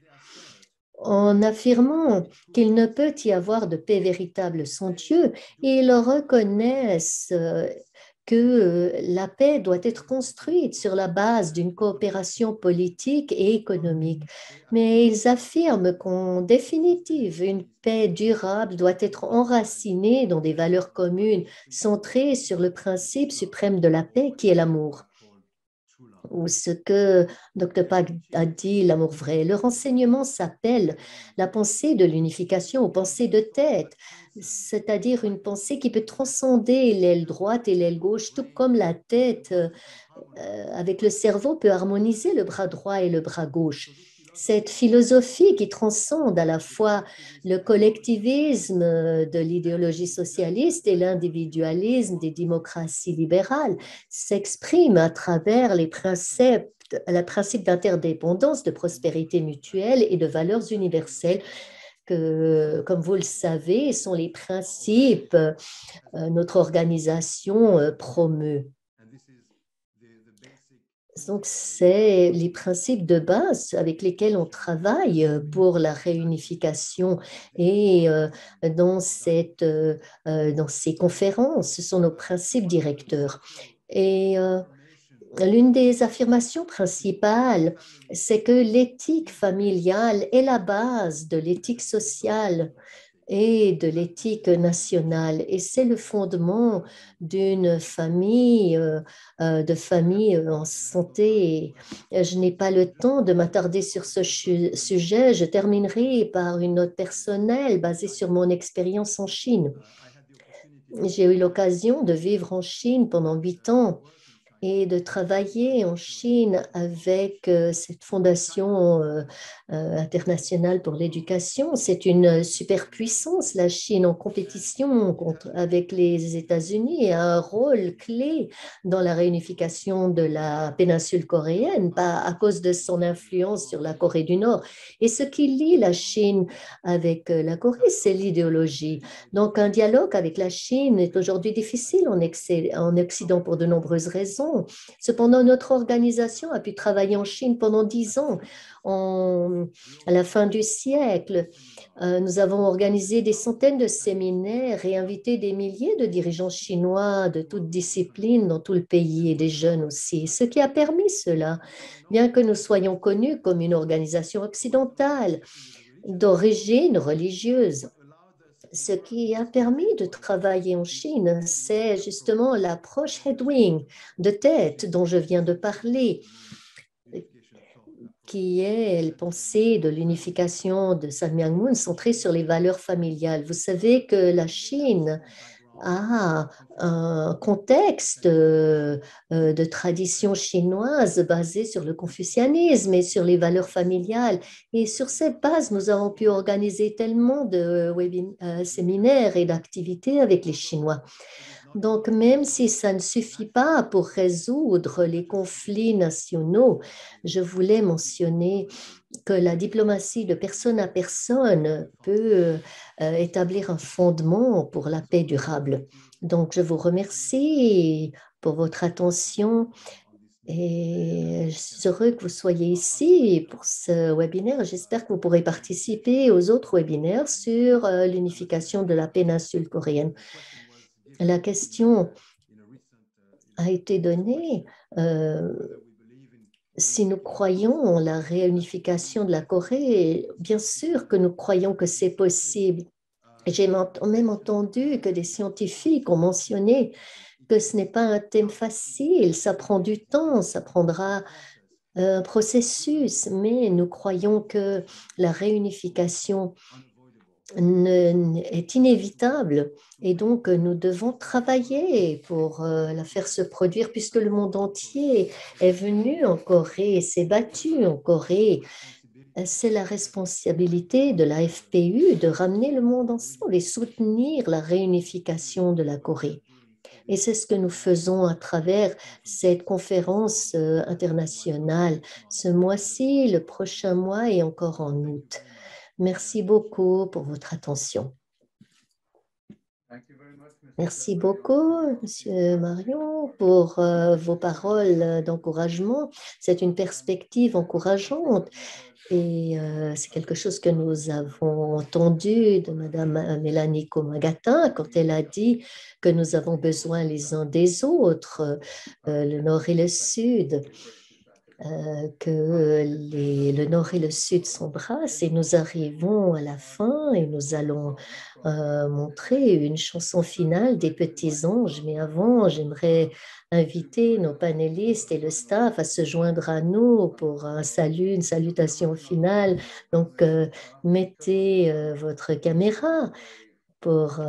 en affirmant qu'il ne peut y avoir de paix véritable sans Dieu, et ils reconnaissent que la paix doit être construite sur la base d'une coopération politique et économique. Mais ils affirment qu'en définitive, une paix durable doit être enracinée dans des valeurs communes centrées sur le principe suprême de la paix qui est l'amour, ou ce que Dr. Pak a dit, l'amour vrai. Le renseignement s'appelle la pensée de l'unification ou pensée de tête, c'est-à-dire une pensée qui peut transcender l'aile droite et l'aile gauche, tout comme la tête avec le cerveau peut harmoniser le bras droit et le bras gauche. Cette philosophie qui transcende à la fois le collectivisme de l'idéologie socialiste et l'individualisme des démocraties libérales s'exprime à travers les principes d'interdépendance, de prospérité mutuelle et de valeurs universelles que, comme vous le savez, sont les principes notre organisation promeut. Donc, c'est les principes de base avec lesquels on travaille pour la réunification et dans ces conférences, ce sont nos principes directeurs. Et l'une des affirmations principales, c'est que l'éthique familiale est la base de l'éthique sociale et de l'éthique nationale. Et c'est le fondement d'une famille, de famille en santé. Et je n'ai pas le temps de m'attarder sur ce sujet. Je terminerai par une note personnelle basée sur mon expérience en Chine. J'ai eu l'occasion de vivre en Chine pendant 8 ans et de travailler en Chine avec cette fondation internationale pour l'éducation. C'est une superpuissance, la Chine, en compétition avec les États-Unis, et a un rôle clé dans la réunification de la péninsule coréenne, pas à cause de son influence sur la Corée du Nord. Et ce qui lie la Chine avec la Corée, c'est l'idéologie. Donc, un dialogue avec la Chine est aujourd'hui difficile en Occident pour de nombreuses raisons. Cependant, notre organisation a pu travailler en Chine pendant 10 ans. À la fin du siècle, nous avons organisé des centaines de séminaires et invité des milliers de dirigeants chinois de toutes disciplines dans tout le pays et des jeunes aussi, ce qui a permis cela, bien que nous soyons connus comme une organisation occidentale d'origine religieuse. Ce qui a permis de travailler en Chine, c'est justement l'approche headwing, de tête, dont je viens de parler, qui est la pensée de l'unification de Samyang-Moon centrée sur les valeurs familiales. Vous savez que la Chine a un contexte de tradition chinoise basé sur le confucianisme et sur les valeurs familiales. Et sur cette base, nous avons pu organiser tellement de séminaires et d'activités avec les Chinois. Donc, même si ça ne suffit pas pour résoudre les conflits nationaux, je voulais mentionner que la diplomatie de personne à personne peut établir un fondement pour la paix durable. Donc, je vous remercie pour votre attention et je suis heureux que vous soyez ici pour ce webinaire. J'espère que vous pourrez participer aux autres webinaires sur l'unification de la péninsule coréenne. La question a été donnée si nous croyons en la réunification de la Corée. Bien sûr que nous croyons que c'est possible. J'ai même entendu que des scientifiques ont mentionné que ce n'est pas un thème facile, ça prend du temps, ça prendra un processus, mais nous croyons que la réunification est inévitable et donc nous devons travailler pour la faire se produire puisque le monde entier est venu en Corée et s'est battu en Corée. C'est la responsabilité de la FPU de ramener le monde ensemble et soutenir la réunification de la Corée. Et c'est ce que nous faisons à travers cette conférence internationale ce mois-ci, le prochain mois et encore en août. Merci beaucoup pour votre attention. Merci beaucoup, Monsieur Marion, pour vos paroles d'encouragement. C'est une perspective encourageante et c'est quelque chose que nous avons entendu de Madame Mélanie Komagatin quand elle a dit que nous avons besoin les uns des autres, le Nord et le Sud. Que le Nord et le Sud s'embrassent et nous arrivons à la fin et nous allons montrer une chanson finale des Petits Anges. Mais avant, j'aimerais inviter nos panélistes et le staff à se joindre à nous pour un salut, une salutation finale. Donc, mettez votre caméra pour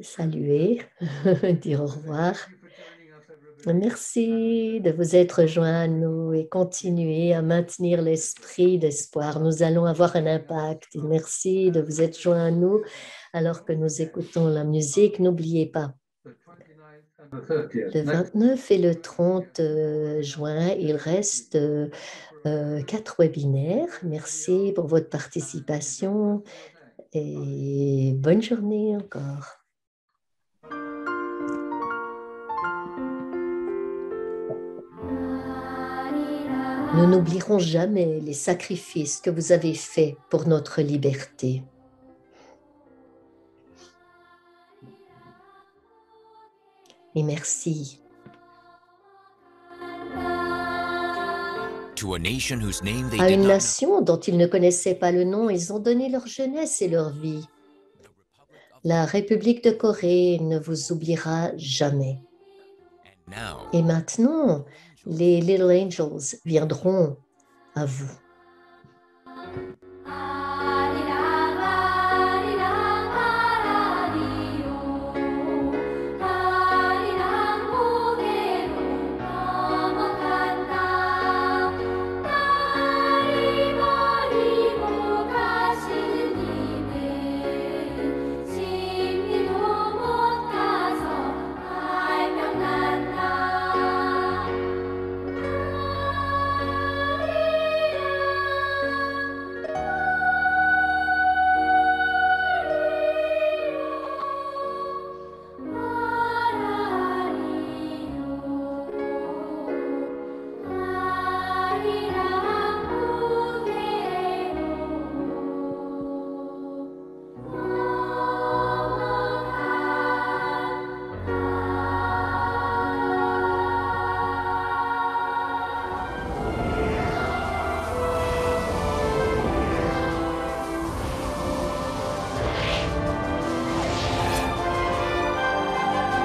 saluer, dire au revoir. Merci de vous être joints à nous et continuer à maintenir l'esprit d'espoir. Nous allons avoir un impact. Merci de vous être joints à nous alors que nous écoutons la musique. N'oubliez pas, le 29 et le 30 juin, il reste 4 webinaires. Merci pour votre participation et bonne journée encore. Nous n'oublierons jamais les sacrifices que vous avez faits pour notre liberté. Et merci. À une nation dont ils ne connaissaient pas le nom, ils ont donné leur jeunesse et leur vie. La République de Corée ne vous oubliera jamais. Et maintenant, les Little Angels viendront à vous.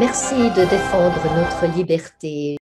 Merci de défendre notre liberté.